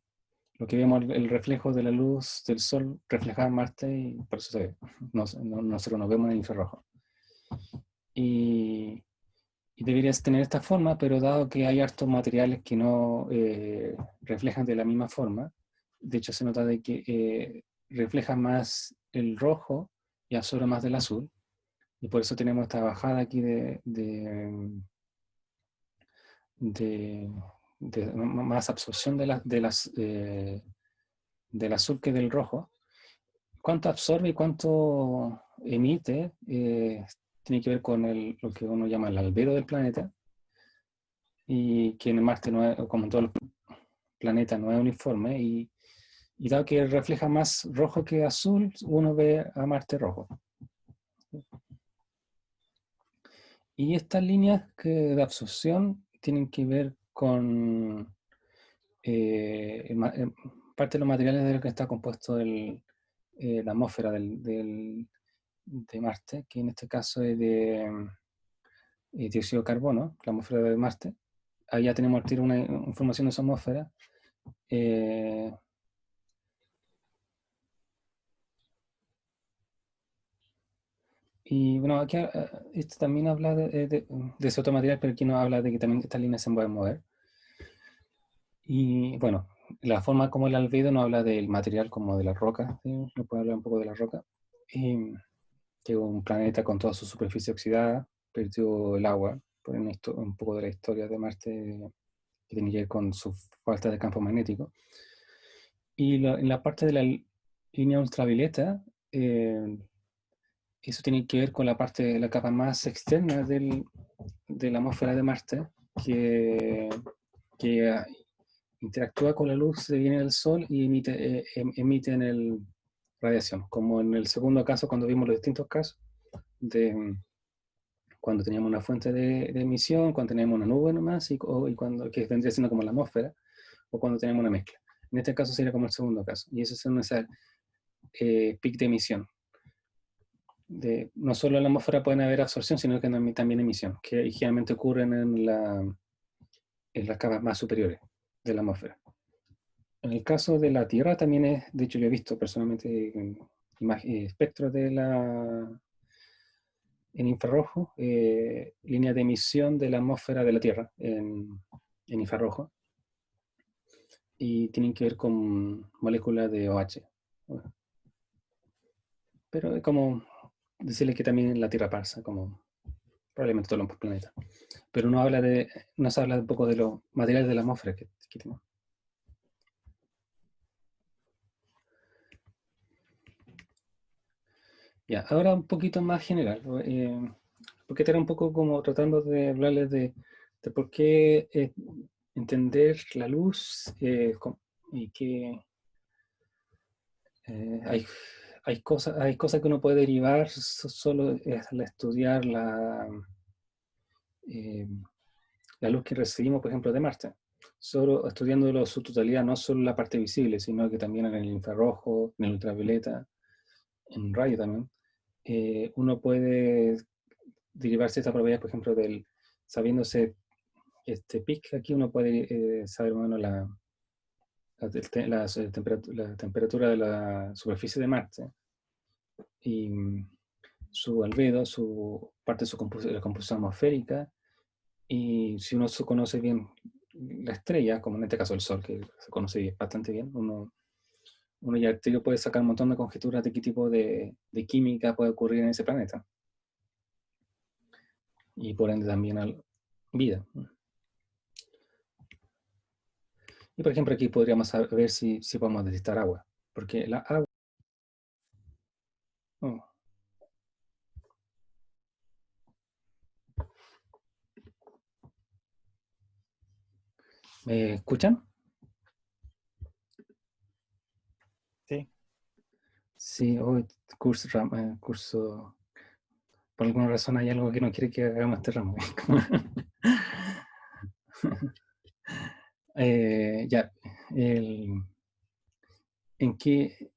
que vemos, el reflejo de la luz del Sol reflejada en Marte, y por eso se ve. Nosotros nos vemos en el infrarrojo. Y deberías tener esta forma, pero dado que hay hartos materiales que no reflejan de la misma forma, de hecho se nota de que refleja más el rojo y absorbe más del azul, y por eso tenemos esta bajada aquí de más absorción del azul que del rojo. Cuánto absorbe y cuánto emite tiene que ver con lo que uno llama el albedo del planeta, y que en Marte, no es, como en todos los planetas, no es uniforme, y dado que refleja más rojo que azul, uno ve a Marte rojo. Y estas líneas de absorción tienen que ver con parte de los materiales de los que está compuesto la atmósfera de Marte, que en este caso es de dióxido de carbono, la atmósfera de Marte. Ahí ya tenemos al tiro una información de esa atmósfera. Y bueno, aquí esto también habla de ese otro material, pero aquí no habla de que también estas líneas se pueden mover. Y bueno, la forma como el albedo no habla del material como de la roca, ¿sí? No puede hablar un poco de la roca. Que es un planeta con toda su superficie oxidada, perdió el agua, por un poco de la historia de Marte que tiene que ver con su falta de campo magnético. Y en la parte de la línea ultravioleta, eso tiene que ver con la parte de la capa más externa de la atmósfera de Marte, que interactúa con la luz que viene del Sol y emite en el radiación, como en el segundo caso, cuando vimos los distintos casos de cuando teníamos una fuente de emisión, cuando teníamos una nube nomás, y cuando, que vendría siendo como la atmósfera, o cuando tenemos una mezcla. En este caso sería como el segundo caso, y eso es un pic de emisión. No solo en la atmósfera pueden haber absorción, sino que también emisión, que generalmente ocurren en las capas más superiores de la atmósfera. En el caso de la Tierra también es, de hecho yo he visto personalmente espectros en infrarrojo, línea de emisión de la atmósfera de la Tierra en infrarrojo, y tienen que ver con moléculas de OH. Pero es como decirle que también la Tierra pasa, como probablemente todos los planetas. Pero no se habla un poco de los materiales de la atmósfera que tenemos. Ya, ahora un poquito más general, porque era un poco como tratando de hablarles de por qué entender la luz y que hay cosas que uno puede derivar solo al estudiar la luz que recibimos, por ejemplo, de Marte. Solo estudiándolo su totalidad, no solo la parte visible, sino que también en el infrarrojo, en el ultravioleta, en radio también, uno puede derivar ciertas propiedades, por ejemplo, sabiéndose este pic, aquí uno puede saber más o menos la temperatura de la superficie de Marte y su albedo, su parte de la composición atmosférica, y si uno conoce bien la estrella, como en este caso el Sol, que se conoce bastante bien, uno ya al tiro puede sacar un montón de conjeturas de qué tipo de química puede ocurrir en ese planeta. Y por ende también vida. Y por ejemplo aquí podríamos ver si podemos detectar agua, porque la agua... Oh, ¿me escuchan? Sí. Sí, hoy curso, por alguna razón hay algo que no quiere que hagamos este ramo. Ya, en qué,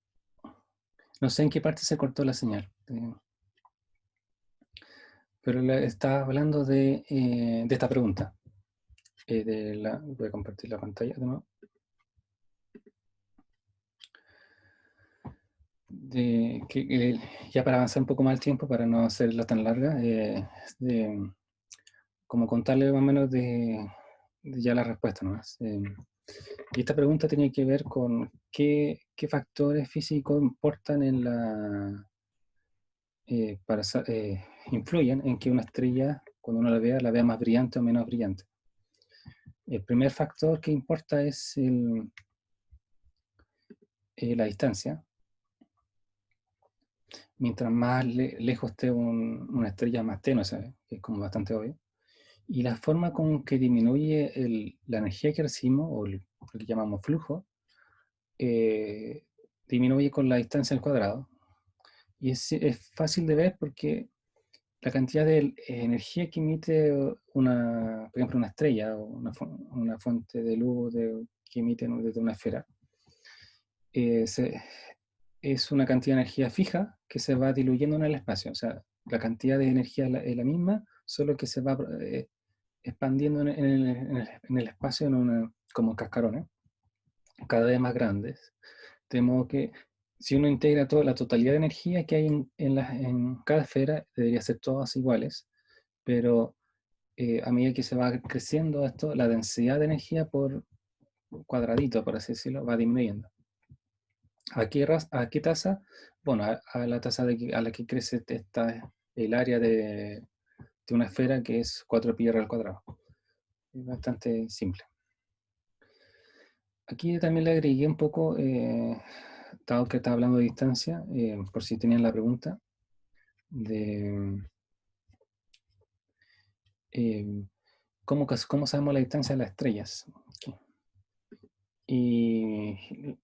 no sé en qué parte se cortó la señal, pero estaba hablando de esta pregunta. Voy a compartir la pantalla de nuevo. Ya para avanzar un poco más el tiempo, para no hacerla tan larga, como contarle más o menos de ya la respuesta nomás. Y esta pregunta tenía que ver con qué factores físicos importan influyen en que una estrella, cuando uno la vea más brillante o menos brillante. El primer factor que importa es la distancia. Mientras más lejos esté una estrella, más tenue, ¿sabes? Que es como bastante obvio. Y la forma con que disminuye la energía que recibimos, o lo que llamamos flujo, eh, disminuye con la distancia al cuadrado. Y es fácil de ver porque la cantidad de energía que emite por ejemplo, una estrella o una fuente de luz que emite desde una esfera, es una cantidad de energía fija que se va diluyendo en el espacio. O sea, la cantidad de energía es la misma, solo que se va expandiendo en el espacio como cascarones, cada vez más grandes. De modo que si uno integra toda la totalidad de energía que hay en cada esfera, debería ser todas iguales, pero a medida que se va creciendo esto, la densidad de energía por cuadradito, por así decirlo, va disminuyendo. ¿A qué tasa? Bueno, a la tasa a la que crece el área de una esfera, que es 4πr al cuadrado. Es bastante simple. Aquí también le agregué un poco, dado que estaba hablando de distancia, por si tenían la pregunta, de cómo sabemos la distancia de las estrellas. Aquí. Y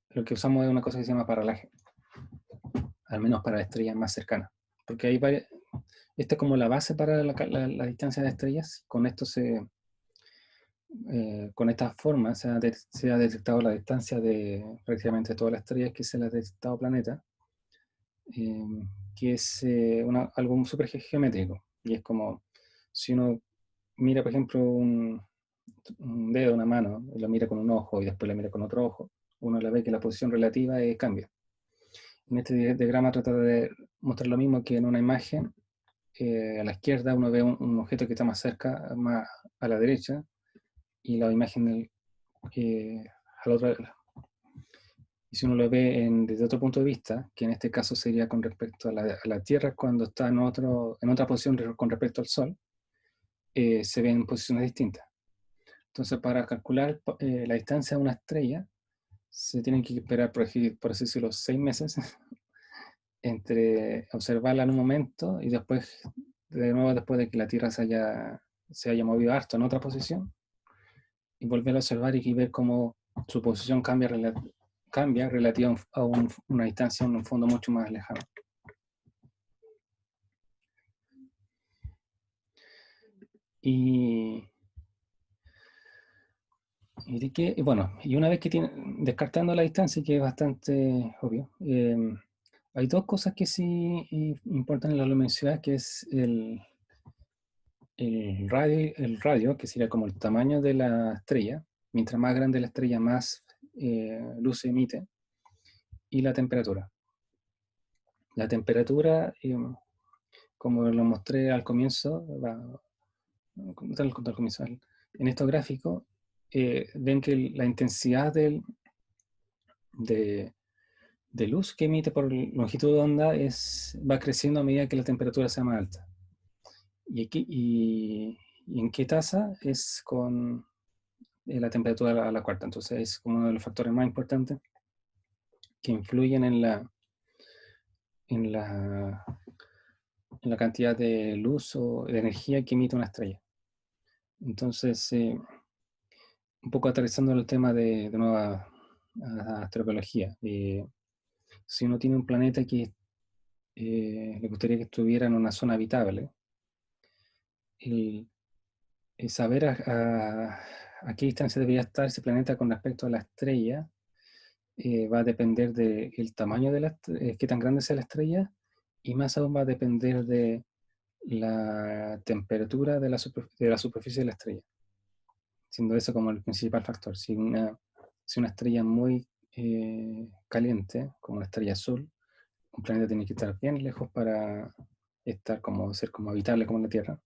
lo que usamos es una cosa que se llama paralaje, al menos para estrellas más cercanas. Porque hay varias, esta es como la base para la distancia de estrellas. Con esta forma se ha detectado la distancia de prácticamente todas las estrellas que se les ha detectado planeta, que es algo súper geométrico. Y es como si uno mira, por ejemplo, un dedo, una mano, y lo mira con un ojo y después la mira con otro ojo, uno le ve que la posición relativa cambia. En este diagrama trata de mostrar lo mismo que en una imagen. A la izquierda uno ve un objeto que está más cerca, más a la derecha, y la imagen a la otra. Y si uno lo ve desde otro punto de vista, que en este caso sería con respecto a la Tierra cuando está en otra posición con respecto al Sol, se ven en posiciones distintas. Entonces, para calcular la distancia de una estrella, se tienen que esperar, por así decirlo, 6 meses entre observarla en un momento y después, de nuevo, después de que la Tierra se haya movido harto en otra posición, y volver a observar y ver cómo su posición cambia relativa a una distancia en un fondo mucho más lejano. Y bueno, y una vez que descartando la distancia, que es bastante obvio, hay dos cosas que sí importan en la luminosidad, que es el radio, que sería como el tamaño de la estrella. Mientras más grande la estrella, más luz emite, y la temperatura. La temperatura, como lo mostré al comienzo, en estos gráficos, ven que la intensidad de luz que emite por longitud de onda va creciendo a medida que la temperatura sea más alta. ¿Y en qué tasa? Es con la temperatura a la cuarta. Entonces es como uno de los factores más importantes que influyen en la, en la cantidad de luz o de energía que emite una estrella. Entonces, un poco aterrizando el tema de nueva astrobiología. Si uno tiene un planeta que le gustaría que estuviera en una zona habitable, el saber a qué distancia debería estar ese planeta con respecto a la estrella va a depender del tamaño de qué tan grande sea la estrella, y más aún va a depender de la temperatura de la superficie de la estrella, siendo eso como el principal factor. Si una estrella muy caliente, como una estrella azul, un planeta tiene que estar bien lejos para ser como habitable como la Tierra.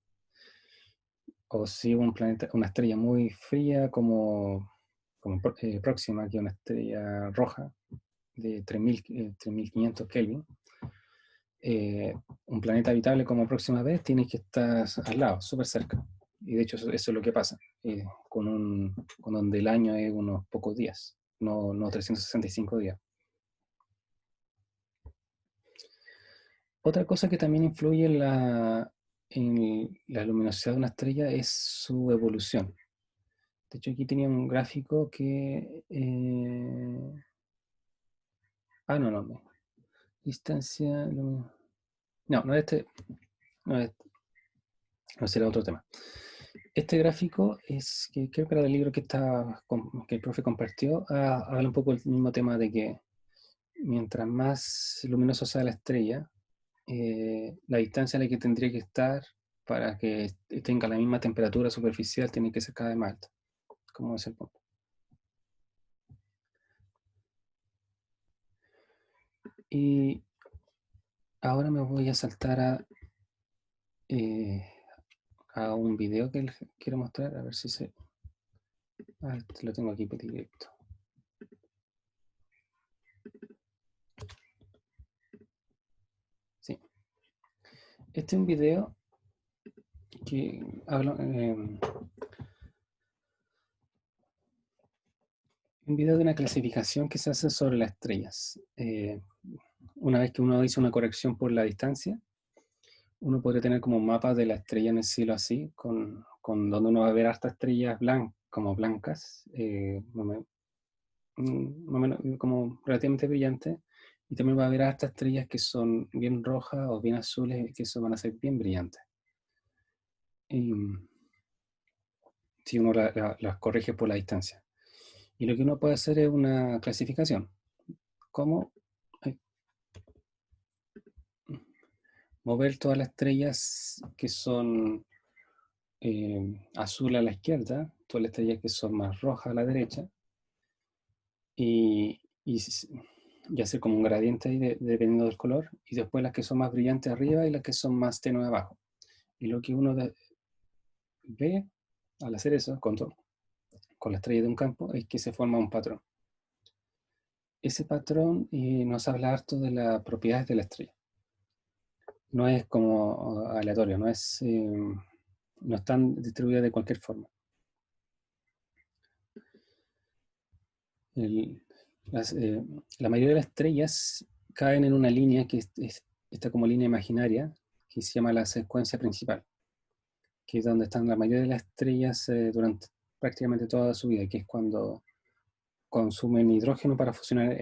O si una estrella muy fría como próxima, que una estrella roja de 3500 Kelvin, un planeta habitable como Próxima B tiene que estar al lado, súper cerca. Y de hecho eso es lo que pasa, con donde el año es unos pocos días, no 365 días. Otra cosa que también influye en la luminosidad de una estrella es su evolución. De hecho, aquí tenía un gráfico que... no. Distancia... No será otro tema. Este gráfico es que creo que era del libro que el profe compartió. Habla un poco del mismo tema de que mientras más luminoso sea la estrella, la distancia a la que tendría que estar para que tenga la misma temperatura superficial tiene que ser cada vez más alta. ¿Cómo es el punto? Y ahora me voy a saltar a un video que les quiero mostrar, a ver si se... lo tengo aquí directo. Sí. Este es un video que habla... un video de una clasificación que se hace sobre las estrellas. Una vez que uno hizo una corrección por la distancia, uno podría tener como un mapa de la estrella en el cielo así, con donde uno va a ver hasta estrellas como blancas, más o menos como relativamente brillantes, y también va a haber hasta estrellas que son bien rojas o bien azules, que eso van a ser bien brillantes. Y, si uno las corrige por la distancia. Y lo que uno puede hacer es una clasificación. ¿Cómo mover todas las estrellas que son azul a la izquierda, todas las estrellas que son más rojas a la derecha, y hacer como un gradiente ahí dependiendo del color, y después las que son más brillantes arriba y las que son más tenues abajo. Y lo que uno ve al hacer eso con la estrella de un campo es que se forma un patrón. Ese patrón nos habla harto de las propiedades de la estrella. No es como aleatorio, no están distribuidas de cualquier forma. La mayoría de las estrellas caen en una línea que está como línea imaginaria, que se llama la secuencia principal, que es donde están la mayoría de las estrellas durante prácticamente toda su vida, que es cuando consumen hidrógeno para fusionar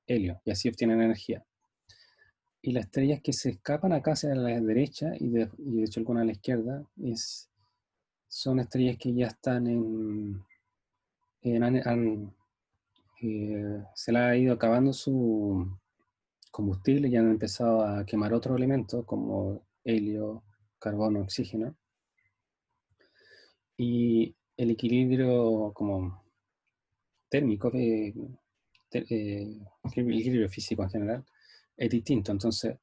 helio, y así obtienen energía. Y las estrellas que se escapan acá hacia la derecha, y de hecho alguna a la izquierda, es son estrellas que ya están se le ha ido acabando su combustible y han empezado a quemar otros elementos como helio, carbono, oxígeno. Y el equilibrio como térmico, el equilibrio físico en general, es distinto. Entonces,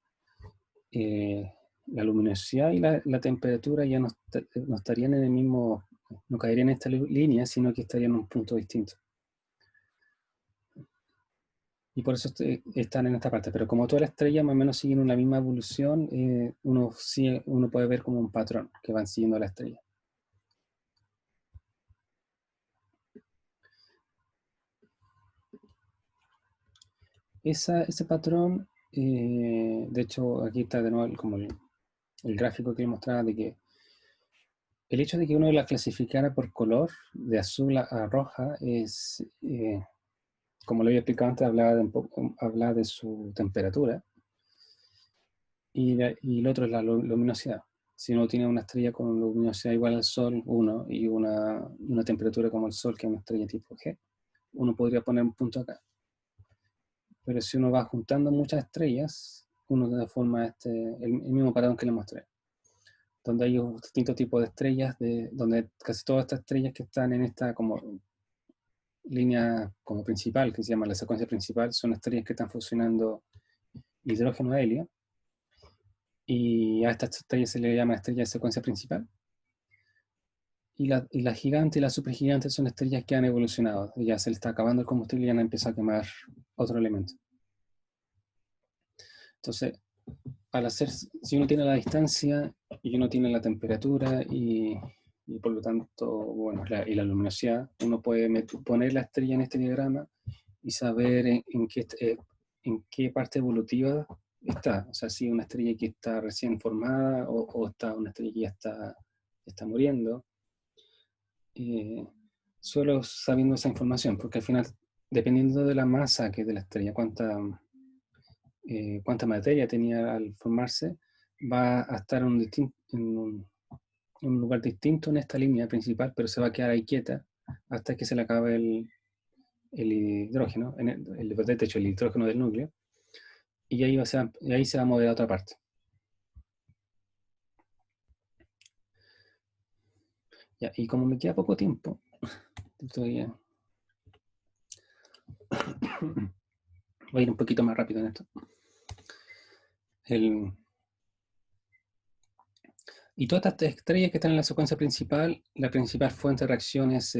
la luminosidad y la temperatura ya no estarían en el mismo, no caerían en esta línea, sino que estarían en un punto distinto. Y por eso están en esta parte. Pero como todas las estrellas más o menos siguen una misma evolución, uno puede ver como un patrón que van siguiendo la estrella. Ese patrón, de hecho, aquí está de nuevo como el gráfico que le mostraba de que el hecho de que uno la clasificara por color, de azul a roja, es, como lo había explicado antes, hablaba de su temperatura, y el otro es la luminosidad. Si uno tiene una estrella con luminosidad igual al Sol, 1, y una temperatura como el Sol, que es una estrella tipo G, uno podría poner un punto acá. Pero si uno va juntando muchas estrellas, uno forma el mismo patrón que le mostré, donde hay distintos tipos de estrellas, donde casi todas estas estrellas que están en esta como línea como principal, que se llama la secuencia principal, son estrellas que están fusionando hidrógeno a helio, y a estas estrellas se le llama estrella de secuencia principal. Y la gigante y la supergigante son estrellas que han evolucionado, ya se le está acabando el combustible y ya han empezado a quemar otro elemento. Entonces, si uno tiene la distancia y uno tiene la temperatura y por lo tanto, bueno, y la luminosidad, uno puede poner la estrella en este diagrama y saber en qué parte evolutiva está. O sea, si una estrella que está recién formada o está una estrella que ya está muriendo. Solo sabiendo esa información, porque al final, dependiendo de la masa que es de la estrella, cuánta materia tenía al formarse, va a estar en un lugar distinto en esta línea principal, pero se va a quedar ahí quieta hasta que se le acabe el hidrógeno, de hecho el hidrógeno del núcleo, y ahí se va a mover a otra parte. Ya, y como me queda poco tiempo, todavía voy a ir un poquito más rápido en esto. Y todas estas estrellas que están en la secuencia principal, la principal fuente de reacción es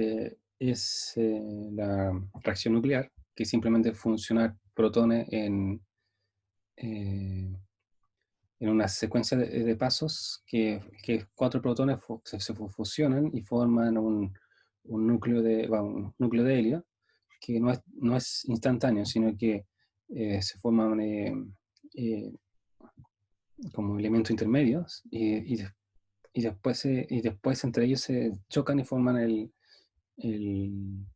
la reacción nuclear, que es simplemente fusionar protones en una secuencia de pasos que 4 protones se fusionan y forman un núcleo un núcleo de helio, que no es instantáneo, sino que se forman como elementos intermedios y después entre ellos se chocan y forman el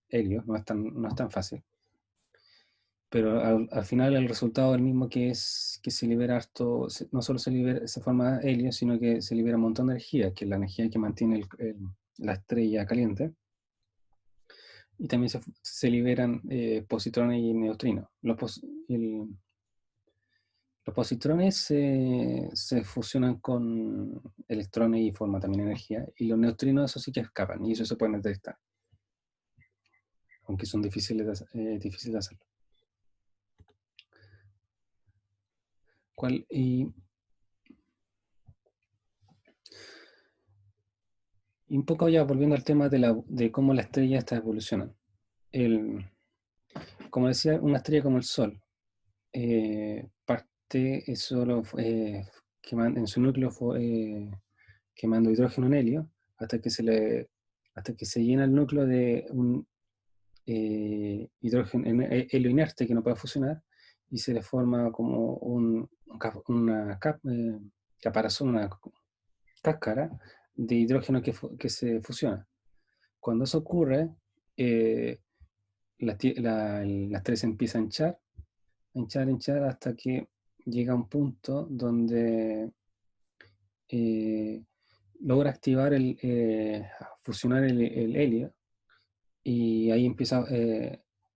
helio. No es tan fácil. Pero al final el resultado es el mismo, que es que se libera harto, no solo se forma helio, sino que se libera un montón de energía, que es la energía que mantiene la estrella caliente. Y también se liberan positrones y neutrinos. Los positrones se fusionan con electrones y forman también energía, y los neutrinos, eso sí que escapan, y eso se pueden detectar, aunque son difíciles de hacerlo. Y un poco ya volviendo al tema de cómo la estrella está evolucionando. Como decía, una estrella como el Sol parte solo en su núcleo quemando hidrógeno en helio hasta que se llena el núcleo de un hidrógeno helio inerte que no puede fusionar, y se le forma como una caparazón, una cáscara de hidrógeno que se fusiona. Cuando eso ocurre, la estrella se empieza a hinchar hasta que llega a un punto donde logra activar fusionar el helio, y ahí empieza,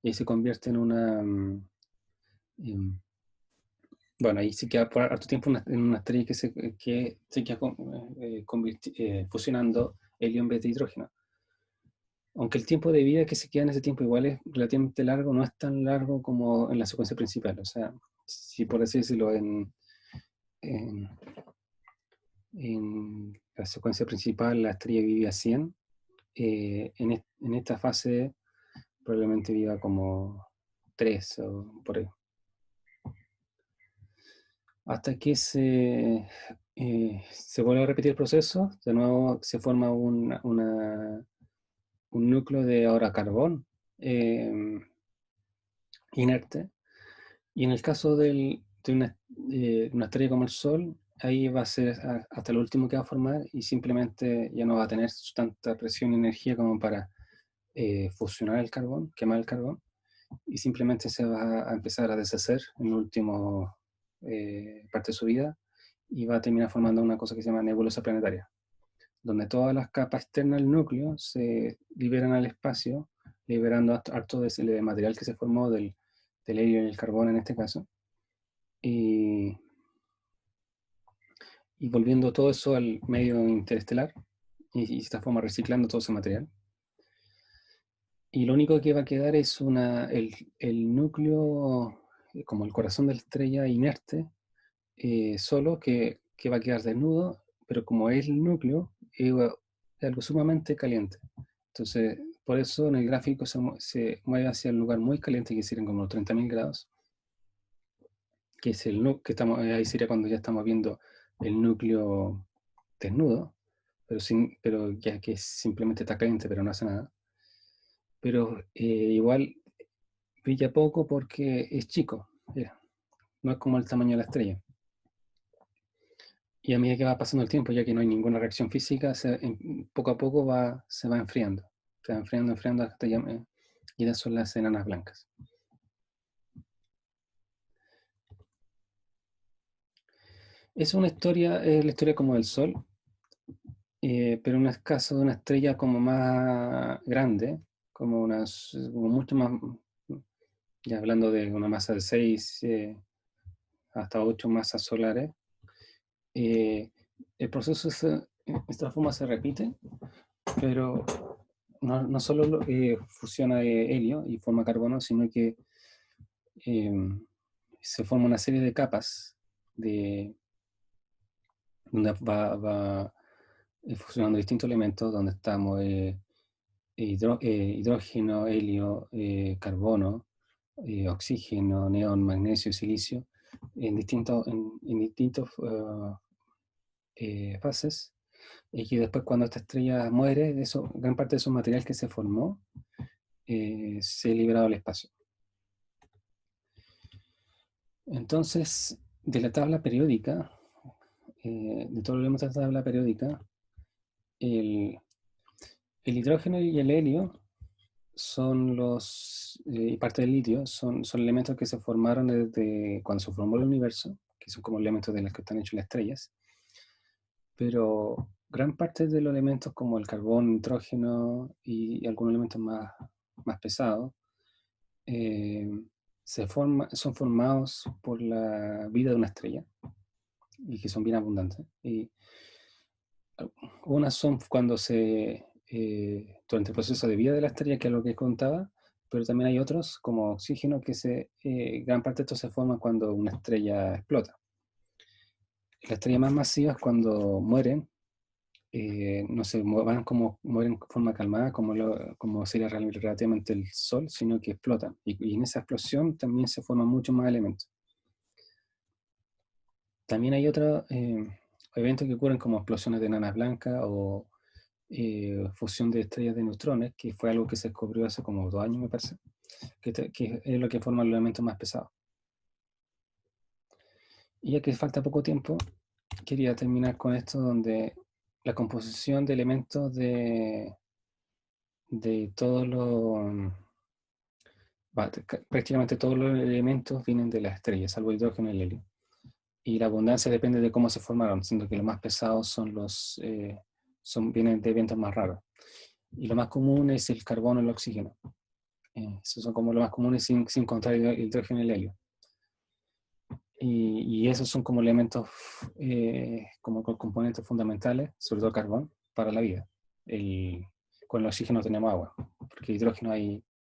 y se convierte en una, bueno, ahí se queda por harto tiempo en una estrella que se queda fusionando helio en vez de hidrógeno. Aunque el tiempo de vida que se queda en ese tiempo igual es relativamente largo, no es tan largo como en la secuencia principal. O sea, si por así decirlo, en, en la secuencia principal la estrella vive a 100, en esta fase probablemente viva como 3 o por ahí. Hasta que se vuelve a repetir el proceso, de nuevo se forma un núcleo de ahora carbón inerte. Y en el caso de una estrella como el Sol, ahí va a ser hasta lo último que va a formar, y simplemente ya no va a tener tanta presión y energía como para fusionar el carbón, quemar el carbón, y simplemente se va a empezar a deshacer en la última parte de su vida, y va a terminar formando una cosa que se llama nebulosa planetaria, donde todas las capas externas del núcleo se liberan al espacio, liberando harto de material que se formó del helio y el carbón en este caso, y, y volviendo todo eso al medio interestelar, y de esta forma reciclando todo ese material. Y lo único que va a quedar es el núcleo, como el corazón de la estrella inerte, solo que va a quedar desnudo, pero como es el núcleo, es algo sumamente caliente. Entonces, por eso en el gráfico se mueve hacia el lugar muy caliente, que serían como los 30.000 grados, que es que estamos, ahí sería cuando ya estamos viendo el núcleo desnudo, pero ya que simplemente está caliente, pero no hace nada. Pero igual brilla poco porque es chico, no es como el tamaño de la estrella. Y a medida que va pasando el tiempo, ya que no hay ninguna reacción física, poco a poco se va enfriando. Se va enfriando, enfriando hasta y esas son las enanas blancas. Es una historia, es la historia como del Sol, pero en el caso de una estrella como más grande, como mucho más, ya hablando de una masa de 6 hasta 8 masas solares. El proceso de esta forma se repite, pero no solo fusiona helio y forma carbono, sino que se forma una serie de capas donde va fusionando distintos elementos, donde estamos hidrógeno, helio, carbono, oxígeno, neón, magnesio, silicio, en distintos fases, y que después cuando esta estrella muere, gran parte de esos material que se formó se liberado al espacio. Entonces, de la tabla periódica, de todo lo que vemos de la tabla periódica, el hidrógeno y el helio son y parte del litio, son elementos que se formaron desde cuando se formó el universo, que son como elementos de los que están hechos las estrellas, pero gran parte de los elementos como el carbón, nitrógeno y algunos elementos más pesados son formados por la vida de una estrella y que son bien abundantes. Y unas son durante el proceso de vida de la estrella, que es lo que contaba, pero también hay otros, como oxígeno, gran parte de esto se forma cuando una estrella explota. Las estrellas más masivas, cuando mueren, no se van como mueren de forma calmada, como sería relativamente el Sol, sino que explotan. Y en esa explosión también se forman muchos más elementos. También hay otros eventos que ocurren como explosiones de enanas blancas o fusión de estrellas de neutrones, que fue algo que se descubrió hace como 2 años, me parece, que es lo que forma los elementos más pesados. Y ya que falta poco tiempo, quería terminar con esto, donde la composición de elementos de todos prácticamente todos los elementos vienen de las estrellas, salvo el hidrógeno y el helio. Y la abundancia depende de cómo se formaron, siendo que los más pesados son vienen de vientos más raros. Y lo más común es el carbono y el oxígeno. Esos son como los más comunes sin contar el hidrógeno y el helio. Y esos son como elementos, como componentes fundamentales, sobre todo carbón, para la vida. Con el oxígeno tenemos agua, porque hidrógeno hay